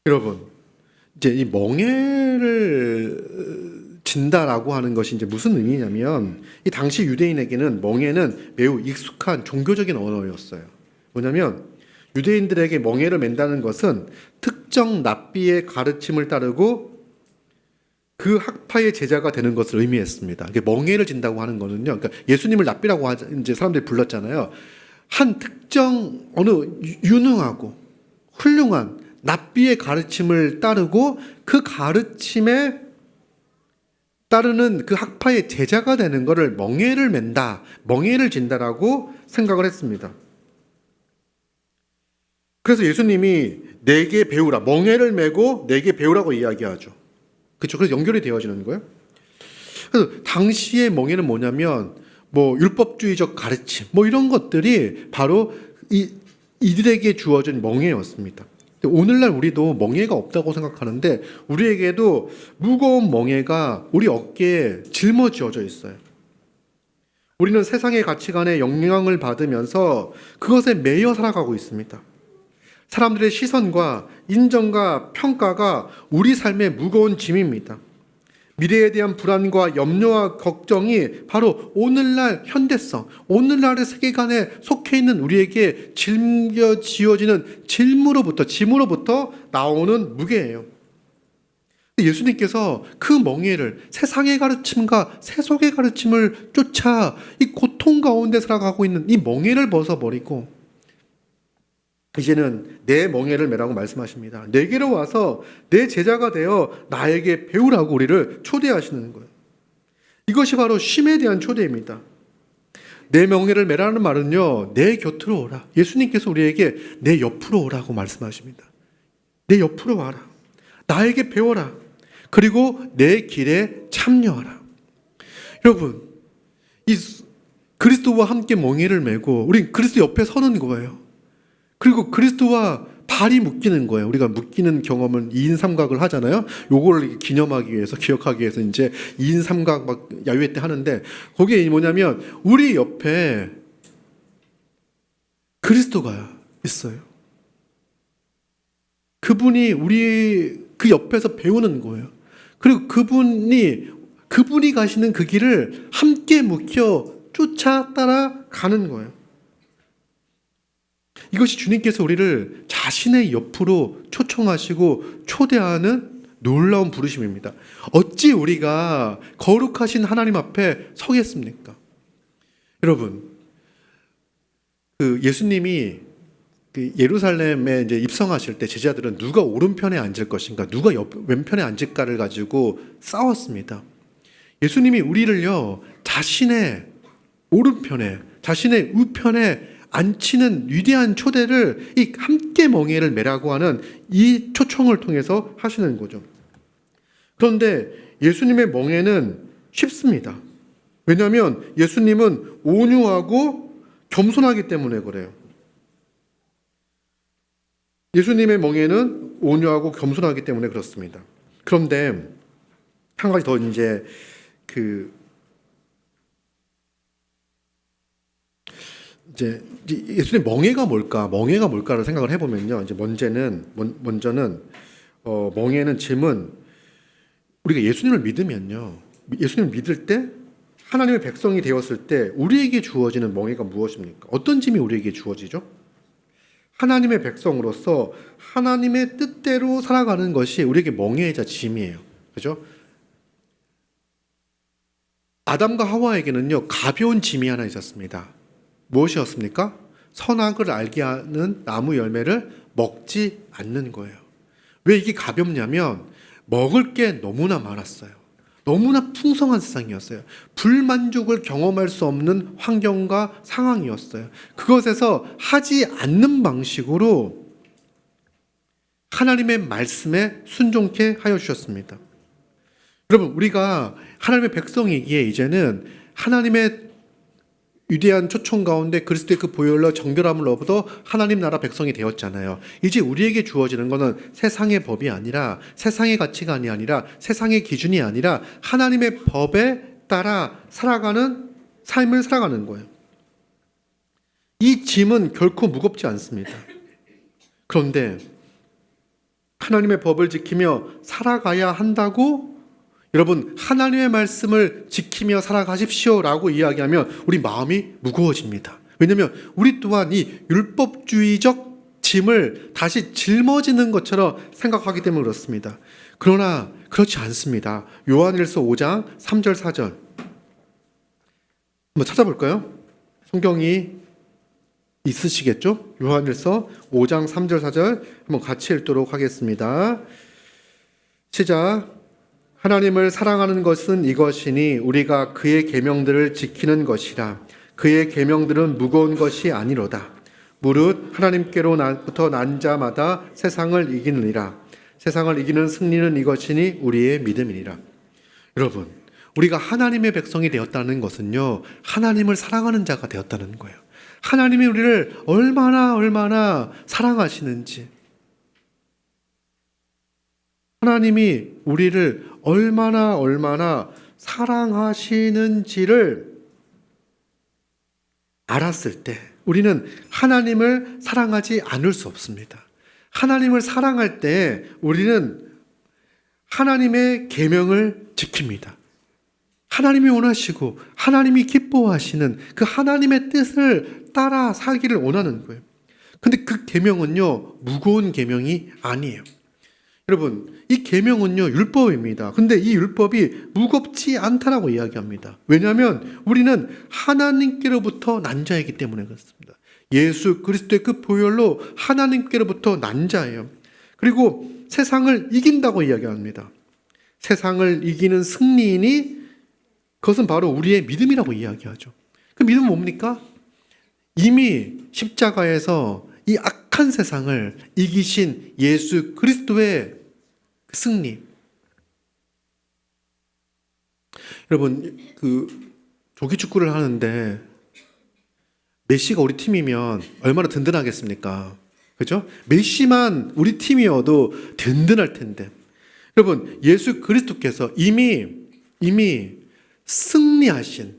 여러분, 이제 이 멍에를 진다라고 하는 것이 이제 무슨 의미냐면, 이 당시 유대인에게는 멍에는 매우 익숙한 종교적인 언어였어요. 뭐냐면, 유대인들에게 멍에를 맨다는 것은 특정 랍비의 가르침을 따르고 그 학파의 제자가 되는 것을 의미했습니다. 멍에를 진다고 하는 거는요, 그러니까 예수님을 랍비라고 이제 사람들이 불렀잖아요. 한 특정 어느 유능하고 훌륭한 랍비의 가르침을 따르고 그 가르침에 따르는 그 학파의 제자가 되는 것을 멍에를 맨다, 멍에를 진다라고 생각을 했습니다. 그래서 예수님이 내게 배우라, 멍에를 메고 내게 배우라고 이야기하죠. 그렇죠? 그래서 연결이 되어지는 거예요. 그래서 당시의 멍에는 뭐냐면 율법주의적 가르침 이런 것들이 바로 이들에게 주어진 멍에였습니다. 오늘날 우리도 멍에가 없다고 생각하는데 우리에게도 무거운 멍에가 우리 어깨에 짊어지어져 있어요. 우리는 세상의 가치관에 영향을 받으면서 그것에 매여 살아가고 있습니다. 사람들의 시선과 인정과 평가가 우리 삶의 무거운 짐입니다. 미래에 대한 불안과 염려와 걱정이 바로 오늘날 현대성, 오늘날의 세계관에 속해 있는 우리에게 지어지는 짐으로부터 나오는 무게예요. 예수님께서 그 멍에를 세상의 가르침과 세속의 가르침을 쫓아 이 고통 가운데 살아가고 있는 이 멍에를 벗어버리고 이제는 내 멍에를 메라고 말씀하십니다. 내게로 와서 내 제자가 되어 나에게 배우라고 우리를 초대하시는 거예요. 이것이 바로 쉼에 대한 초대입니다. 내 멍에를 메라는 말은요, 내 곁으로 오라. 예수님께서 우리에게 내 옆으로 오라고 말씀하십니다. 내 옆으로 와라. 나에게 배워라. 그리고 내 길에 참여하라. 여러분, 이 그리스도와 함께 멍에를 메고 우린 그리스도 옆에 서는 거예요. 그리고 그리스도와 발이 묶이는 거예요. 우리가 묶이는 경험은 2인 삼각을 하잖아요. 요걸 기념하기 위해서, 기억하기 위해서 이제 2인 삼각 막 야유회 때 하는데 거기에 뭐냐면 우리 옆에 그리스도가 있어요. 그분이 우리 그 옆에서 배우는 거예요. 그리고 그분이 가시는 그 길을 함께 묵혀 쫓아 따라가는 거예요. 이것이 주님께서 우리를 자신의 옆으로 초청하시고 초대하는 놀라운 부르심입니다. 어찌 우리가 거룩하신 하나님 앞에 서겠습니까? 여러분, 예수님이 예루살렘에 이제 입성하실 때 제자들은 누가 오른편에 앉을 것인가, 누가 왼편에 앉을까를 가지고 싸웠습니다. 예수님이 우리를요, 자신의 오른편에, 자신의 우편에 앉히는 위대한 초대를 이 함께 멍에를 메라고 하는 이 초청을 통해서 하시는 거죠. 그런데 예수님의 멍에는 쉽습니다. 왜냐하면 예수님은 온유하고 겸손하기 때문에 그래요. 예수님의 멍에는 온유하고 겸손하기 때문에 그렇습니다. 그런데 한 가지 더 이제 예수님 멍에가 뭘까를 생각을 해보면요. 이제 먼저는 멍에는 짐은 우리가 예수님을 믿으면요. 예수님을 믿을 때 하나님의 백성이 되었을 때 우리에게 주어지는 멍에가 무엇입니까? 어떤 짐이 우리에게 주어지죠? 하나님의 백성으로서 하나님의 뜻대로 살아가는 것이 우리에게 멍에이자 짐이에요. 그죠? 아담과 하와에게는요, 가벼운 짐이 하나 있었습니다. 무엇이었습니까? 선악을 알게 하는 나무 열매를 먹지 않는 거예요. 왜 이게 가볍냐면 먹을 게 너무나 많았어요. 너무나 풍성한 세상이었어요. 불만족을 경험할 수 없는 환경과 상황이었어요. 그것에서 하지 않는 방식으로 하나님의 말씀에 순종케 하여 주셨습니다. 여러분, 우리가 하나님의 백성이기에 이제는 하나님의 위대한 초청 가운데 그리스도의 그 보혈로 정결함을 얻어 하나님 나라 백성이 되었잖아요. 이제 우리에게 주어지는 것은 세상의 법이 아니라, 세상의 가치관이 아니라, 세상의 기준이 아니라 하나님의 법에 따라 살아가는 삶을 살아가는 거예요. 이 짐은 결코 무겁지 않습니다. 그런데 하나님의 법을 지키며 살아가야 한다고 여러분, 하나님의 말씀을 지키며 살아가십시오라고 이야기하면 우리 마음이 무거워집니다. 왜냐하면 우리 또한 이 율법주의적 짐을 다시 짊어지는 것처럼 생각하기 때문에 그렇습니다. 그러나 그렇지 않습니다. 요한일서 5장 3절 4절 한번 찾아볼까요? 성경이 있으시겠죠? 요한일서 5장 3절 4절 한번 같이 읽도록 하겠습니다. 시작. 하나님을 사랑하는 것은 이것이니 우리가 그의 계명들을 지키는 것이라. 그의 계명들은 무거운 것이 아니로다. 무릇 하나님께로부터 난 자마다 세상을 이기느니라. 세상을 이기는 승리는 이것이니 우리의 믿음이니라. 여러분, 우리가 하나님의 백성이 되었다는 것은요, 하나님을 사랑하는 자가 되었다는 거예요. 하나님이 우리를 얼마나 사랑하시는지, 하나님이 우리를 얼마나 사랑하시는지를 알았을 때 우리는 하나님을 사랑하지 않을 수 없습니다. 하나님을 사랑할 때 우리는 하나님의 계명을 지킵니다. 하나님이 원하시고 하나님이 기뻐하시는 그 하나님의 뜻을 따라 살기를 원하는 거예요. 근데 그 계명은요, 무거운 계명이 아니에요. 여러분, 이 계명은요, 율법입니다. 근데 이 율법이 무겁지 않다라고 이야기합니다. 왜냐하면 우리는 하나님께로부터 난 자이기 때문에 그렇습니다. 예수 그리스도의 그 보혈로 하나님께로부터 난 자예요. 그리고 세상을 이긴다고 이야기합니다. 세상을 이기는 승리인이 그것은 바로 우리의 믿음이라고 이야기하죠. 그 믿음은 뭡니까? 이미 십자가에서 이 악한 세상을 이기신 예수 그리스도의 승리. 여러분, 조기 축구를 하는데 메시가 우리 팀이면 얼마나 든든하겠습니까? 그죠? 메시만 우리 팀이어도 든든할 텐데. 여러분, 예수 그리스도께서 이미 승리하신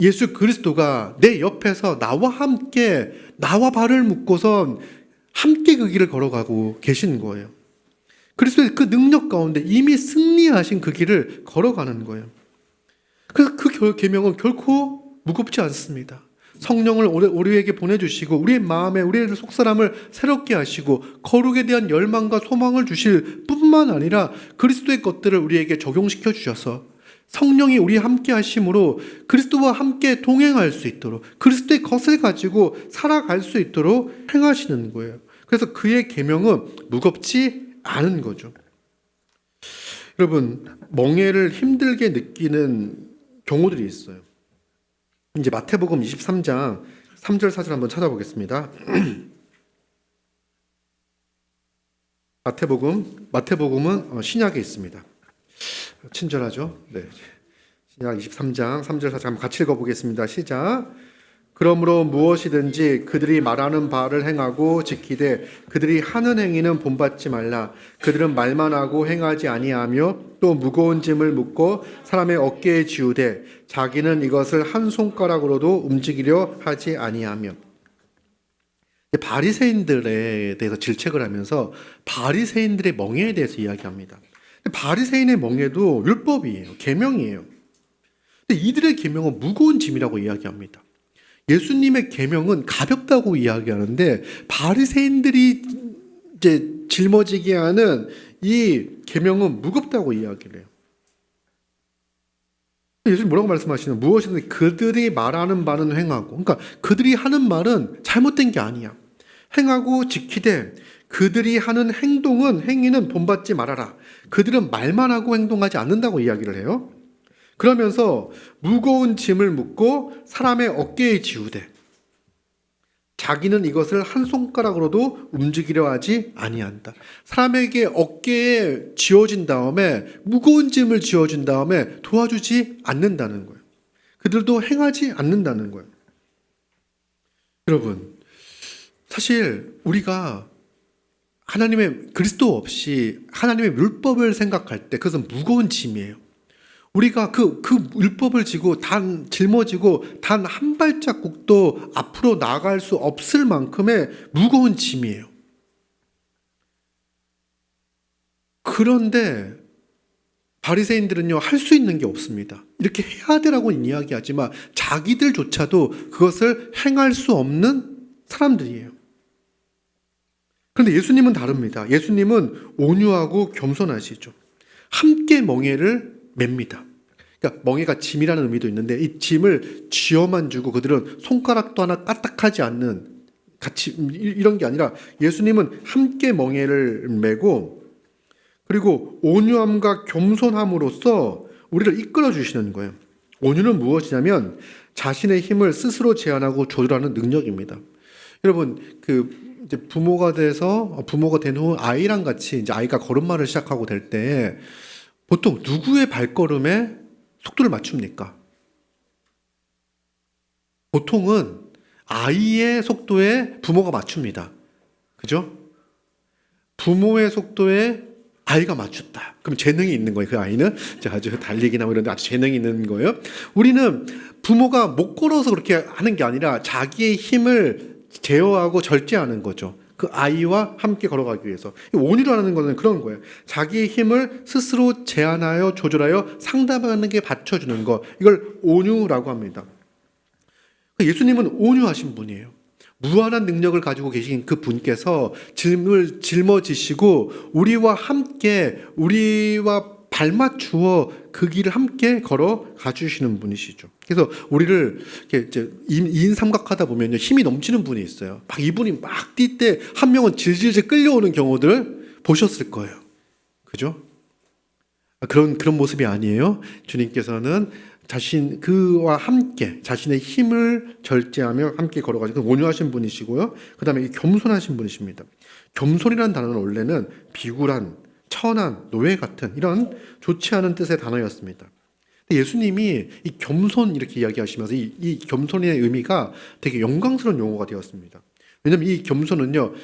예수 그리스도가 내 옆에서 나와 발을 묶고선 함께 그 길을 걸어가고 계신 거예요. 그리스도의 그 능력 가운데 이미 승리하신 그 길을 걸어가는 거예요. 그래서 그 계명은 결코 무겁지 않습니다. 성령을 우리에게 보내주시고 우리의 마음에 우리의 속사람을 새롭게 하시고 거룩에 대한 열망과 소망을 주실 뿐만 아니라 그리스도의 것들을 우리에게 적용시켜 주셔서 성령이 우리 함께 하심으로 그리스도와 함께 동행할 수 있도록 그리스도의 것을 가지고 살아갈 수 있도록 행하시는 거예요. 그래서 그의 계명은 무겁지 않은 거죠. 여러분, 멍에를 힘들게 느끼는 경우들이 있어요. 이제 마태복음 23장 3절 4절 한번 찾아보겠습니다. 마태복음은 신약에 있습니다. 친절하죠? 네. 신약 23장 3절 4절 한번 같이 읽어보겠습니다. 시작. 그러므로 무엇이든지 그들이 말하는 바를 행하고 지키되 그들이 하는 행위는 본받지 말라. 그들은 말만 하고 행하지 아니하며 또 무거운 짐을 묻고 사람의 어깨에 지우되 자기는 이것을 한 손가락으로도 움직이려 하지 아니하며. 바리새인들에 대해서 질책을 하면서 바리새인들의 멍에에 대해서 이야기합니다. 바리새인의 멍에도 율법이에요. 계명이에요. 근데 이들의 계명은 무거운 짐이라고 이야기합니다. 예수님의 계명은 가볍다고 이야기하는데 바리새인들이 이제 짊어지게 하는 이 계명은 무겁다고 이야기를 해요. 예수님 뭐라고 말씀하시는? 무엇이든 그들이 말하는 바는 행하고, 그러니까 그들이 하는 말은 잘못된 게 아니야. 행하고 지키되 그들이 하는 행위는 본받지 말아라. 그들은 말만 하고 행동하지 않는다고 이야기를 해요. 그러면서 무거운 짐을 묻고 사람의 어깨에 지우되 자기는 이것을 한 손가락으로도 움직이려 하지 아니한다. 사람에게 어깨에 지어진 다음에 무거운 짐을 지어준 다음에 도와주지 않는다는 거예요. 그들도 행하지 않는다는 거예요. 여러분, 사실 우리가 하나님의 그리스도 없이 하나님의 율법을 생각할 때 그것은 무거운 짐이에요. 우리가 그 율법을 지고 짊어지고 단 한 발자국도 앞으로 나아갈 수 없을 만큼의 무거운 짐이에요. 그런데 바리새인들은요, 할 수 있는 게 없습니다. 이렇게 해야 되라고 이야기하지만 자기들조차도 그것을 행할 수 없는 사람들이에요. 그런데 예수님은 다릅니다. 예수님은 온유하고 겸손하시죠. 함께 멍에를 맵니다. 그러니까 멍에가 짐이라는 의미도 있는데 이 짐을 쥐어만 주고 그들은 손가락도 하나 까딱하지 않는 같이 이런 게 아니라 예수님은 함께 멍에를 메고 그리고 온유함과 겸손함으로써 우리를 이끌어 주시는 거예요. 온유는 무엇이냐면 자신의 힘을 스스로 제한하고 조절하는 능력입니다. 여러분 이제 부모가 된 후 아이랑 같이 이제 아이가 걸음마를 시작하고 될 때 보통 누구의 발걸음에 속도를 맞춥니까? 보통은 아이의 속도에 부모가 맞춥니다. 그죠? 부모의 속도에 아이가 맞췄다. 그럼 재능이 있는 거예요. 그 아이는 아주 달리기나 이런 데 아주 재능이 있는 거예요. 우리는 부모가 못 걸어서 그렇게 하는 게 아니라 자기의 힘을 제어하고 절제하는 거죠. 그 아이와 함께 걸어가기 위해서. 온유라는 것은 그런 거예요. 자기의 힘을 스스로 제한하여 조절하여 상대방에게 받쳐주는 것. 이걸 온유라고 합니다. 예수님은 온유하신 분이에요. 무한한 능력을 가지고 계신 그 분께서 짐을 짊어지시고 우리와 발맞추어 그 길을 함께 걸어 가주시는 분이시죠. 그래서 우리를 이렇게 이제 2인 삼각하다 보면요 힘이 넘치는 분이 있어요. 막 이분이 막 뛸 때 한 명은 질질질 끌려오는 경우들 보셨을 거예요. 그죠? 그런 모습이 아니에요. 주님께서는 그와 함께 자신의 힘을 절제하며 함께 걸어가지고 온유하신 분이시고요. 그 다음에 겸손하신 분이십니다. 겸손이라는 단어는 원래는 비굴한, 천한, 노예 같은 이런 좋지 않은 뜻의 단어였습니다. 예수님이 이 겸손 이렇게 이야기하시면서 이 겸손의 의미가 되게 영광스러운 용어가 되었습니다. 왜냐하면 이 겸손은요,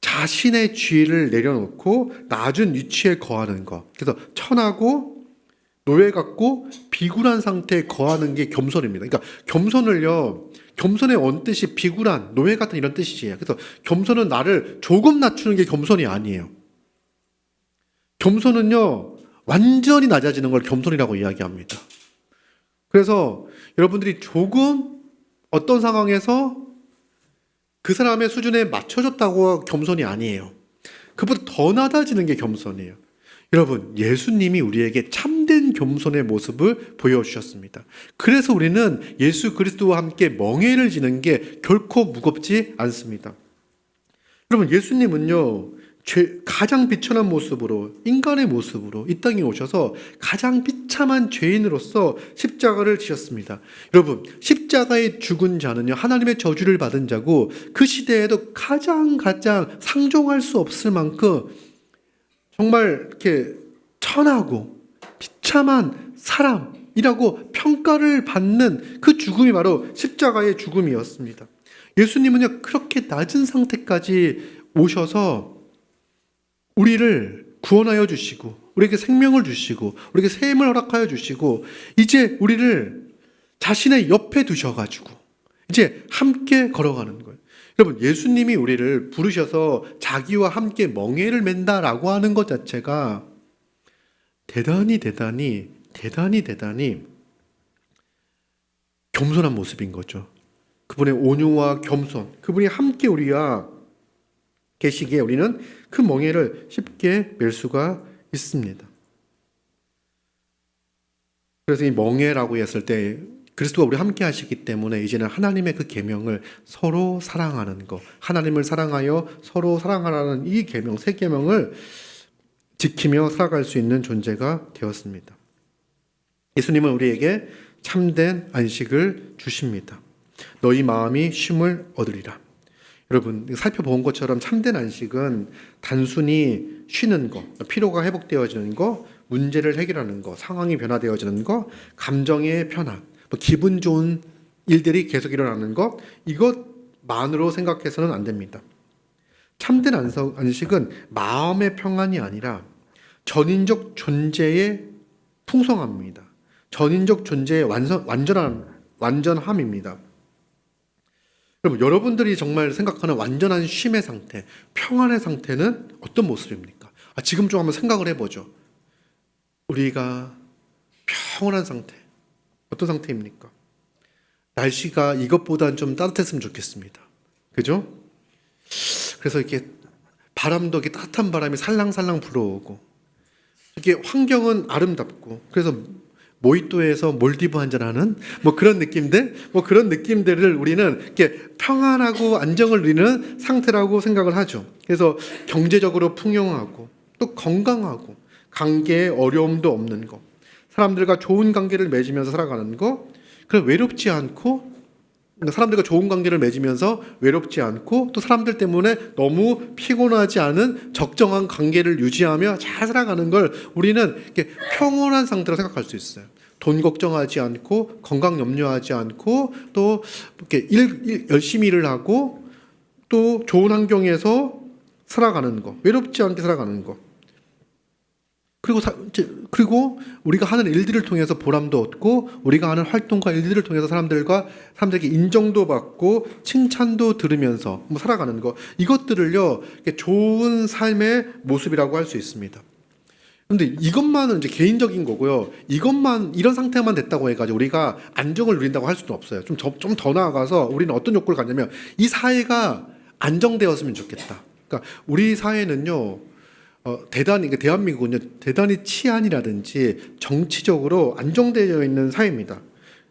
자신의 지위를 내려놓고 낮은 위치에 거하는 것. 그래서 천하고 노예 같고 비굴한 상태에 거하는 게 겸손입니다. 그러니까 겸손의 원뜻이 비굴한, 노예 같은 이런 뜻이에요. 그래서 겸손은 나를 조금 낮추는 게 겸손이 아니에요. 겸손은요, 완전히 낮아지는 걸 겸손이라고 이야기합니다. 그래서 여러분들이 조금 어떤 상황에서 그 사람의 수준에 맞춰줬다고 겸손이 아니에요. 그보다 더 낮아지는 게 겸손이에요. 여러분, 예수님이 우리에게 참된 겸손의 모습을 보여주셨습니다. 그래서 우리는 예수 그리스도와 함께 멍에를 지는 게 결코 무겁지 않습니다. 여러분, 예수님은요, 가장 비천한 모습으로, 인간의 모습으로 이 땅에 오셔서 가장 비참한 죄인으로서 십자가를 지셨습니다. 여러분, 십자가에 죽은 자는요, 하나님의 저주를 받은 자고 그 시대에도 가장 상종할 수 없을 만큼 정말 이렇게 천하고 비참한 사람이라고 평가를 받는 그 죽음이 바로 십자가의 죽음이었습니다. 예수님은요, 그렇게 낮은 상태까지 오셔서 우리를 구원하여 주시고, 우리에게 생명을 주시고, 우리에게 샘을 허락하여 주시고, 이제 우리를 자신의 옆에 두셔가지고 이제 함께 걸어가는 거예요. 여러분, 예수님이 우리를 부르셔서 자기와 함께 멍에를 맨다라고 하는 것 자체가 대단히 겸손한 모습인 거죠. 그분의 온유와 겸손, 그분이 함께 우리와 계시기에 우리는 그 멍에를 쉽게 맬 수가 있습니다. 그래서 이 멍에라고 했을 때 그리스도가 우리 함께 하시기 때문에 이제는 하나님의 그 계명을 서로 사랑하는 것, 하나님을 사랑하여 서로 사랑하라는 이 계명, 세 계명을 지키며 살아갈 수 있는 존재가 되었습니다. 예수님은 우리에게 참된 안식을 주십니다. 너희 마음이 쉼을 얻으리라. 여러분, 살펴본 것처럼 참된 안식은 단순히 쉬는 것, 피로가 회복되어지는 것, 문제를 해결하는 것, 상황이 변화되어지는 것, 감정의 편안, 기분 좋은 일들이 계속 일어나는 것, 이것만으로 생각해서는 안 됩니다. 참된 안식은 마음의 평안이 아니라 전인적 존재의 풍성함입니다. 전인적 존재의 완전함입니다. 여러분들이 정말 생각하는 완전한 쉼의 상태, 평안의 상태는 어떤 모습입니까? 지금 좀 한번 생각을 해보죠. 우리가 평온한 상태, 어떤 상태입니까? 날씨가 이것보다는 좀 따뜻했으면 좋겠습니다. 그죠? 그래서 이렇게 바람도 이렇게 따뜻한 바람이 살랑살랑 불어오고, 이렇게 환경은 아름답고, 그래서 모히또에서 몰디브 한잔하는 그런 느낌들을 우리는 이렇게 평안하고 안정을 누리는 상태라고 생각을 하죠. 그래서 경제적으로 풍요하고 또 건강하고 관계에 어려움도 없는 것, 사람들과 좋은 관계를 맺으면서 살아가는 것, 그리고 외롭지 않고, 사람들과 좋은 관계를 맺으면서 외롭지 않고 또 사람들 때문에 너무 피곤하지 않은 적정한 관계를 유지하며 잘 살아가는 걸 우리는 이렇게 평온한 상태로 생각할 수 있어요. 돈 걱정하지 않고 건강 염려하지 않고 또 이렇게 열심히 일을 하고 또 좋은 환경에서 살아가는 거, 외롭지 않게 살아가는 거. 그리고 우리가 하는 일들을 통해서 보람도 얻고 우리가 하는 활동과 일들을 통해서 사람들에게 인정도 받고 칭찬도 들으면서 살아가는 거, 이것들을요 좋은 삶의 모습이라고 할 수 있습니다. 그런데 이것만은 이제 개인적인 거고요. 이런 상태만 됐다고 해가지고 우리가 안정을 누린다고 할 수도 없어요. 좀 더 나아가서 우리는 어떤 욕구를 갖냐면 이 사회가 안정되었으면 좋겠다. 그러니까 우리 사회는요. 대한민국은요, 대단히 치안이라든지 정치적으로 안정되어 있는 사회입니다.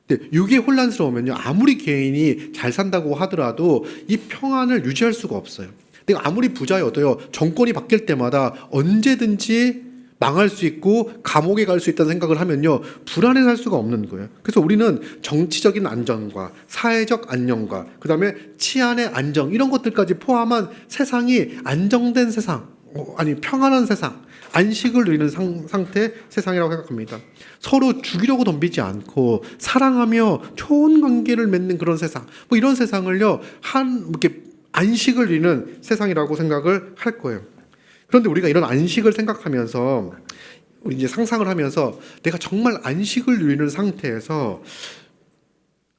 근데 이게 혼란스러우면요, 아무리 개인이 잘 산다고 하더라도 이 평안을 유지할 수가 없어요. 내가 아무리 부자여도요, 정권이 바뀔 때마다 언제든지 망할 수 있고 감옥에 갈 수 있다는 생각을 하면요, 불안해 살 수가 없는 거예요. 그래서 우리는 정치적인 안정과 사회적 안녕과 그 다음에 치안의 안정, 이런 것들까지 포함한 세상이 안정된 세상, 평안한 세상, 안식을 누리는 상태, 세상이라고 생각합니다. 서로 죽이려고 덤비지 않고 사랑하며 좋은 관계를 맺는 그런 세상, 이런 세상을요 이렇게 안식을 누리는 세상이라고 생각을 할 거예요. 그런데 우리가 이런 안식을 생각하면서 우리 이제 상상을 하면서 내가 정말 안식을 누리는 상태에서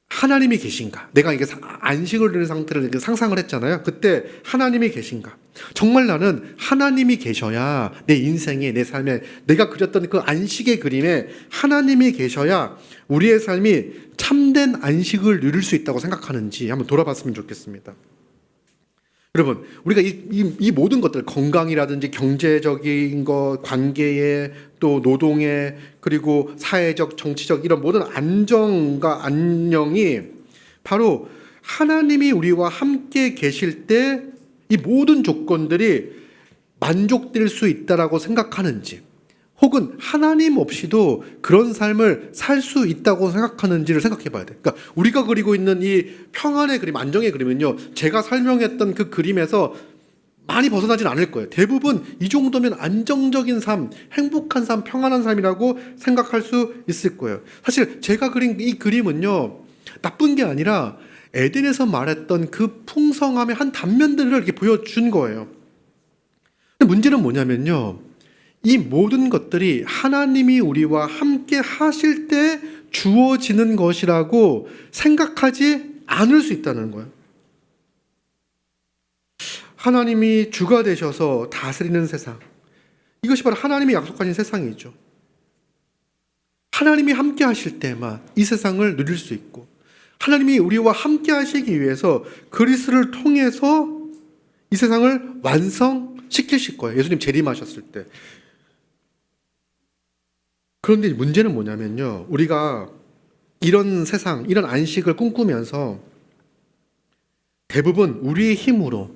하나님이 계신가? 내가 이게 안식을 누리는 상태를 이렇게 상상을 했잖아요. 그때 하나님이 계신가? 정말 나는 하나님이 계셔야 내 인생에, 내 삶에, 내가 그렸던 그 안식의 그림에 하나님이 계셔야 우리의 삶이 참된 안식을 누릴 수 있다고 생각하는지 한번 돌아봤으면 좋겠습니다. 여러분, 우리가 이 모든 것들, 건강이라든지 경제적인 것, 관계에, 또 노동에, 그리고 사회적, 정치적, 이런 모든 안정과 안녕이 바로 하나님이 우리와 함께 계실 때 이 모든 조건들이 만족될 수 있다라고 생각하는지, 혹은 하나님 없이도 그런 삶을 살 수 있다고 생각하는지를 생각해 봐야 돼요. 그러니까 우리가 그리고 있는 이 평안의 그림, 안정의 그림은요, 제가 설명했던 그 그림에서 많이 벗어나진 않을 거예요. 대부분 이 정도면 안정적인 삶, 행복한 삶, 평안한 삶이라고 생각할 수 있을 거예요. 사실 제가 그린 이 그림은요, 나쁜 게 아니라 에덴에서 말했던 그 풍성함의 한 단면들을 이렇게 보여준 거예요. 근데 문제는 뭐냐면요, 이 모든 것들이 하나님이 우리와 함께 하실 때 주어지는 것이라고 생각하지 않을 수 있다는 거예요. 하나님이 주가 되셔서 다스리는 세상, 이것이 바로 하나님이 약속하신 세상이죠. 하나님이 함께 하실 때만 이 세상을 누릴 수 있고, 하나님이 우리와 함께 하시기 위해서 그리스도를 통해서 이 세상을 완성시키실 거예요. 예수님 재림하셨을 때. 그런데 문제는 뭐냐면요, 우리가 이런 세상, 이런 안식을 꿈꾸면서 대부분 우리의 힘으로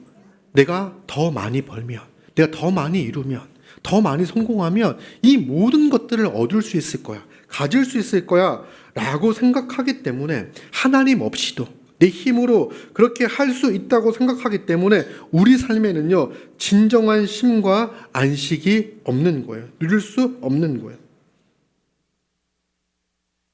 내가 더 많이 벌면, 내가 더 많이 이루면, 더 많이 성공하면 이 모든 것들을 얻을 수 있을 거야, 가질 수 있을 거야 라고 생각하기 때문에, 하나님 없이도 내 힘으로 그렇게 할 수 있다고 생각하기 때문에 우리 삶에는요, 진정한 쉼과 안식이 없는 거예요. 누릴 수 없는 거예요.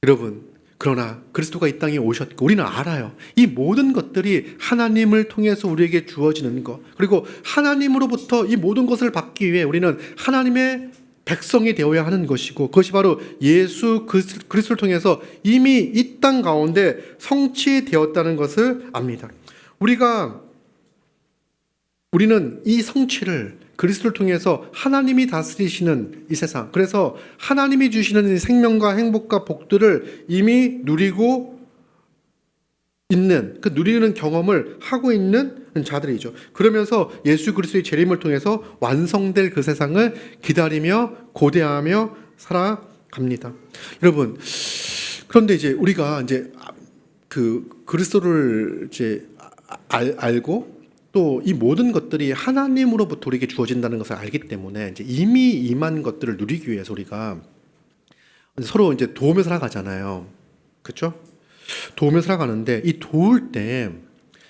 여러분, 그러나 그리스도가 이 땅에 오셨고 우리는 알아요. 이 모든 것들이 하나님을 통해서 우리에게 주어지는 것, 그리고 하나님으로부터 이 모든 것을 받기 위해 우리는 하나님의 백성이 되어야 하는 것이고, 그것이 바로 예수 그리스도를 통해서 이미 이 땅 가운데 성취되었다는 것을 압니다. 우리는 이 성취를 그리스도를 통해서 하나님이 다스리시는 이 세상, 그래서 하나님이 주시는 생명과 행복과 복들을 이미 누리고 있는, 그 누리는 경험을 하고 있는 자들이죠. 그러면서 예수 그리스도의 재림을 통해서 완성될 그 세상을 기다리며 고대하며 살아갑니다. 여러분, 그런데 이제 우리가 이제 그 그리스도를 이제 알고 또 이 모든 것들이 하나님으로부터 우리에게 주어진다는 것을 알기 때문에 이제 이미 임한 것들을 누리기 위해서 우리가 서로 이제 도우며 살아가잖아요. 그렇죠? 도우며 살아가는데, 이 도울 때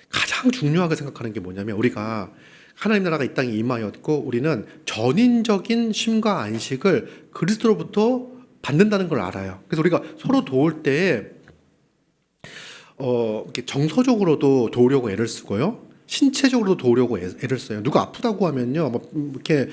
가장 중요하게 생각하는 게 뭐냐면, 우리가 하나님 나라가 이 땅에 임하였고 우리는 전인적인 쉼과 안식을 그리스도로부터 받는다는 걸 알아요. 그래서 우리가 서로 도울 때 이렇게 정서적으로도 도우려고 애를 쓰고요, 신체적으로도 도우려고 애를 써요. 누가 아프다고 하면요, 이렇게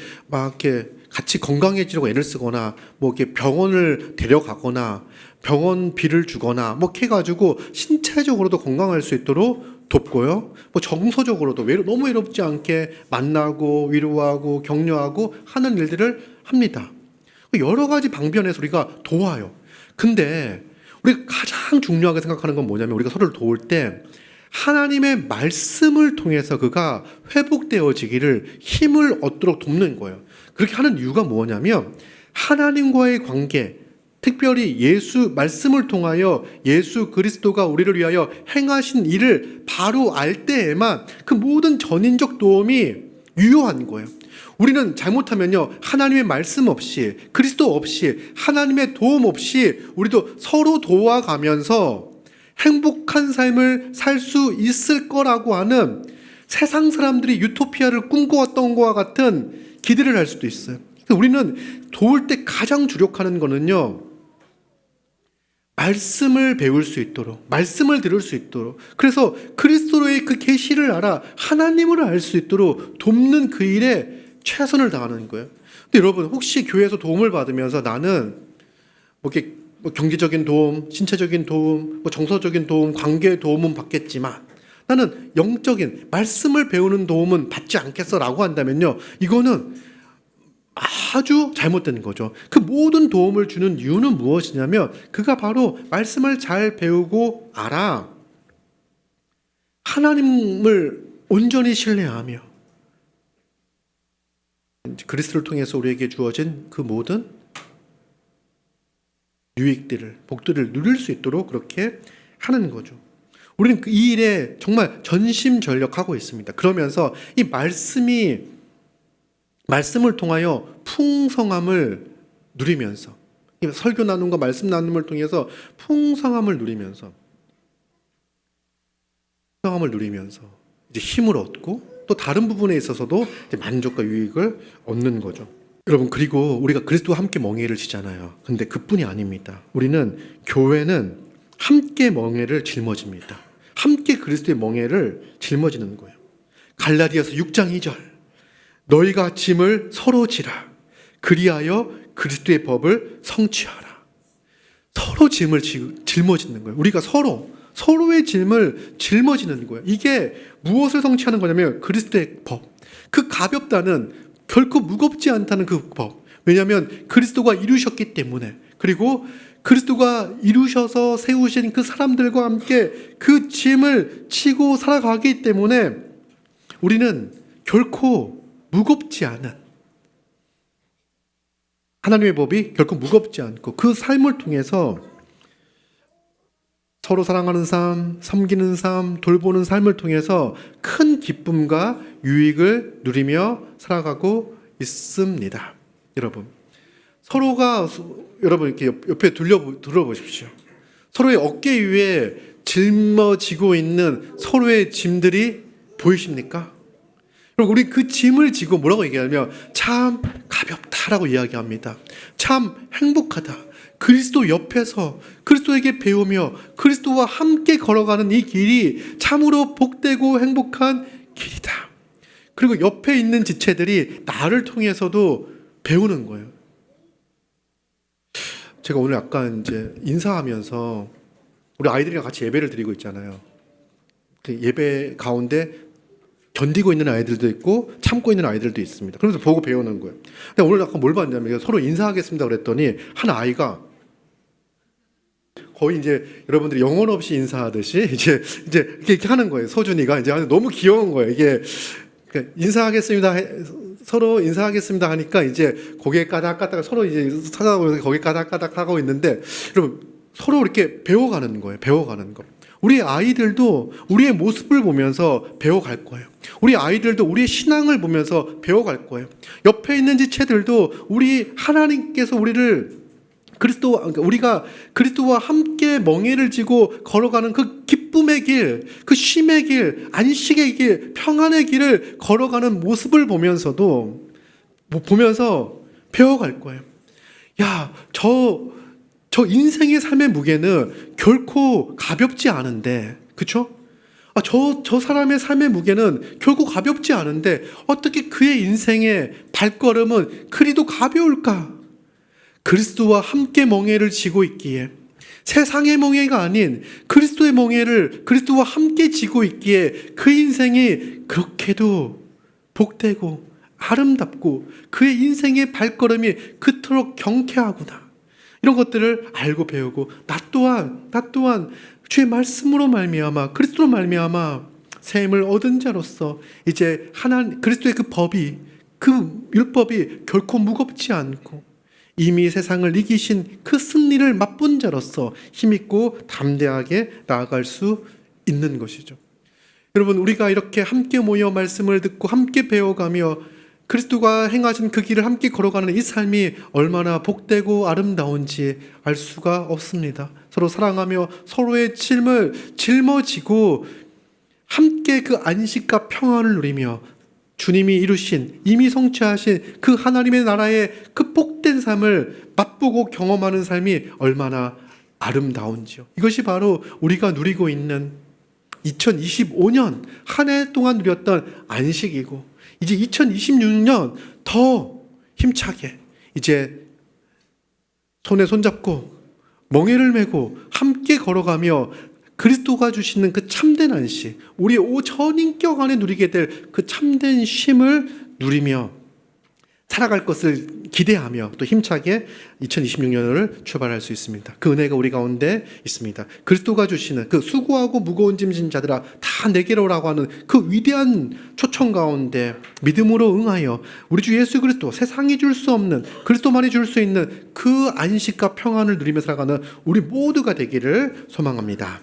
같이 건강해지려고 애를 쓰거나, 이렇게 병원을 데려가거나, 병원비를 주거나, 이렇게 해가지고 신체적으로도 건강할 수 있도록 돕고요. 정서적으로도 너무 외롭지 않게 만나고 위로하고 격려하고 하는 일들을 합니다. 여러 가지 방면에서 우리가 도와요. 근데 우리가 가장 중요하게 생각하는 건 뭐냐면, 우리가 서로를 도울 때 하나님의 말씀을 통해서 그가 회복되어지기를 힘을 얻도록 돕는 거예요. 그렇게 하는 이유가 뭐냐면, 하나님과의 관계, 특별히 예수 말씀을 통하여 예수 그리스도가 우리를 위하여 행하신 일을 바로 알 때에만 그 모든 전인적 도움이 유효한 거예요. 우리는 잘못하면요, 하나님의 말씀 없이, 그리스도 없이, 하나님의 도움 없이 우리도 서로 도와가면서 행복한 삶을 살 수 있을 거라고 하는, 세상 사람들이 유토피아를 꿈꿔왔던 것과 같은 기대를 할 수도 있어요. 우리는 도울 때 가장 주력하는 거는요, 말씀을 배울 수 있도록, 말씀을 들을 수 있도록, 그래서 그리스도의 그 계시를 알아 하나님을 알 수 있도록 돕는 그 일에 최선을 다하는 거예요. 근데 여러분, 혹시 교회에서 도움을 받으면서 나는 이렇게 경제적인 도움, 신체적인 도움, 정서적인 도움, 관계의 도움은 받겠지만 나는 영적인 말씀을 배우는 도움은 받지 않겠어 라고 한다면요, 이거는 아주 잘못된 거죠. 그 모든 도움을 주는 이유는 무엇이냐면, 그가 바로 말씀을 잘 배우고 알아 하나님을 온전히 신뢰하며 그리스도를 통해서 우리에게 주어진 그 모든 유익들을, 복들을 누릴 수 있도록 그렇게 하는 거죠. 우리는 이 일에 정말 전심전력하고 있습니다. 그러면서 이 말씀을 통하여 풍성함을 누리면서, 설교 나눔과 말씀 나눔을 통해서 풍성함을 누리면서 이제 힘을 얻고 또 다른 부분에 있어서도 이제 만족과 유익을 얻는 거죠. 여러분, 그리고 우리가 그리스도와 함께 멍에를 지잖아요. 근데 그뿐이 아닙니다. 우리는, 교회는 함께 멍에를 짊어집니다. 함께 그리스도의 멍에를 짊어지는 거예요. 갈라디아서 6장 2절, 너희가 짐을 서로 지라, 그리하여 그리스도의 법을 성취하라. 서로 짐을 짊어지는 거예요. 우리가 서로의 짐을 짊어지는 거예요. 이게 무엇을 성취하는 거냐면 그리스도의 법. 그 가볍다는, 결코 무겁지 않다는 그 법. 왜냐하면 그리스도가 이루셨기 때문에, 그리고 그리스도가 이루셔서 세우신 그 사람들과 함께 그 짐을 지고 살아가기 때문에 우리는 결코 무겁지 않은, 하나님의 법이 결코 무겁지 않고 그 삶을 통해서 서로 사랑하는 삶, 섬기는 삶, 돌보는 삶을 통해서 큰 기쁨과 유익을 누리며 살아가고 있습니다. 여러분, 서로가, 여러분 이렇게 옆에 둘러보십시오. 서로의 어깨 위에 짊어지고 있는 서로의 짐들이 보이십니까? 그리고 우리 그 짐을 지고 뭐라고 얘기하냐면 참 가볍다라고 이야기합니다. 참 행복하다. 그리스도 옆에서 그리스도에게 배우며 그리스도와 함께 걸어가는 이 길이 참으로 복되고 행복한 길이다. 그리고 옆에 있는 지체들이 나를 통해서도 배우는 거예요. 제가 오늘 약간 이제 인사하면서 우리 아이들이랑 같이 예배를 드리고 있잖아요. 그 예배 가운데 견디고 있는 아이들도 있고 참고 있는 아이들도 있습니다. 그러면서 보고 배우는 거예요. 근데 오늘 약간 뭘 봤냐면 서로 인사하겠습니다 그랬더니 한 아이가 거의 이제 여러분들이 영혼 없이 인사하듯이 이제 이렇게 하는 거예요. 서준이가 이제 너무 귀여운 거예요. 이게 인사하겠습니다, 서로 인사하겠습니다 하니까 이제 고개 까닥까닥 서로 이제 찾아보면서 고개 까닥까닥 하고 있는데, 여러분 서로 이렇게 배워가는 거예요. 배워가는 거. 우리 아이들도 우리의 모습을 보면서 배워갈 거예요. 우리 아이들도 우리의 신앙을 보면서 배워갈 거예요. 옆에 있는 지체들도 우리 하나님께서 우리를 우리가 그리스도와 함께 멍에를 지고 걸어가는 그 기쁨의 길, 그 쉼의 길, 안식의 길, 평안의 길을 걸어가는 모습을 보면서 배워갈 거예요. 야, 저 인생의 삶의 무게는 결코 가볍지 않은데, 그쵸? 저 사람의 삶의 무게는 결코 가볍지 않은데 어떻게 그의 인생의 발걸음은 그리도 가벼울까? 그리스도와 함께 멍에를 지고 있기에, 세상의 멍에가 아닌 그리스도의 멍에를 그리스도와 함께 지고 있기에 그 인생이 그렇게도 복되고 아름답고 그의 인생의 발걸음이 그토록 경쾌하구나. 이런 것들을 알고 배우고, 나 또한 주의 말씀으로 말미암아, 그리스도로 말미암아 새 힘을 얻은 자로서 이제 그리스도의 그 법이, 그 율법이 결코 무겁지 않고 이미 세상을 이기신 그 승리를 맛본 자로서 힘있고 담대하게 나아갈 수 있는 것이죠. 여러분, 우리가 이렇게 함께 모여 말씀을 듣고 함께 배워가며 그리스도가 행하신 그 길을 함께 걸어가는 이 삶이 얼마나 복되고 아름다운지 알 수가 없습니다. 서로 사랑하며 서로의 짐을 짊어지고 함께 그 안식과 평안을 누리며 주님이 이루신, 이미 성취하신 그 하나님의 나라의 그 복된 삶을 맛보고 경험하는 삶이 얼마나 아름다운지요. 이것이 바로 우리가 누리고 있는 2025년 한 해 동안 누렸던 안식이고, 이제 2026년 더 힘차게 이제 손에 손잡고 멍에를 메고 함께 걸어가며 그리스도가 주시는 그 참된 안식, 우리 전인격 안에 누리게 될 그 참된 쉼을 누리며 살아갈 것을 기대하며 또 힘차게 2026년을 출발할 수 있습니다. 그 은혜가 우리 가운데 있습니다. 그리스도가 주시는 그 수고하고 무거운 짐진 자들아 다 내게로 오라고 하는 그 위대한 초청 가운데 믿음으로 응하여 우리 주 예수 그리스도, 세상이 줄 수 없는, 그리스도만이 줄 수 있는 그 안식과 평안을 누리며 살아가는 우리 모두가 되기를 소망합니다.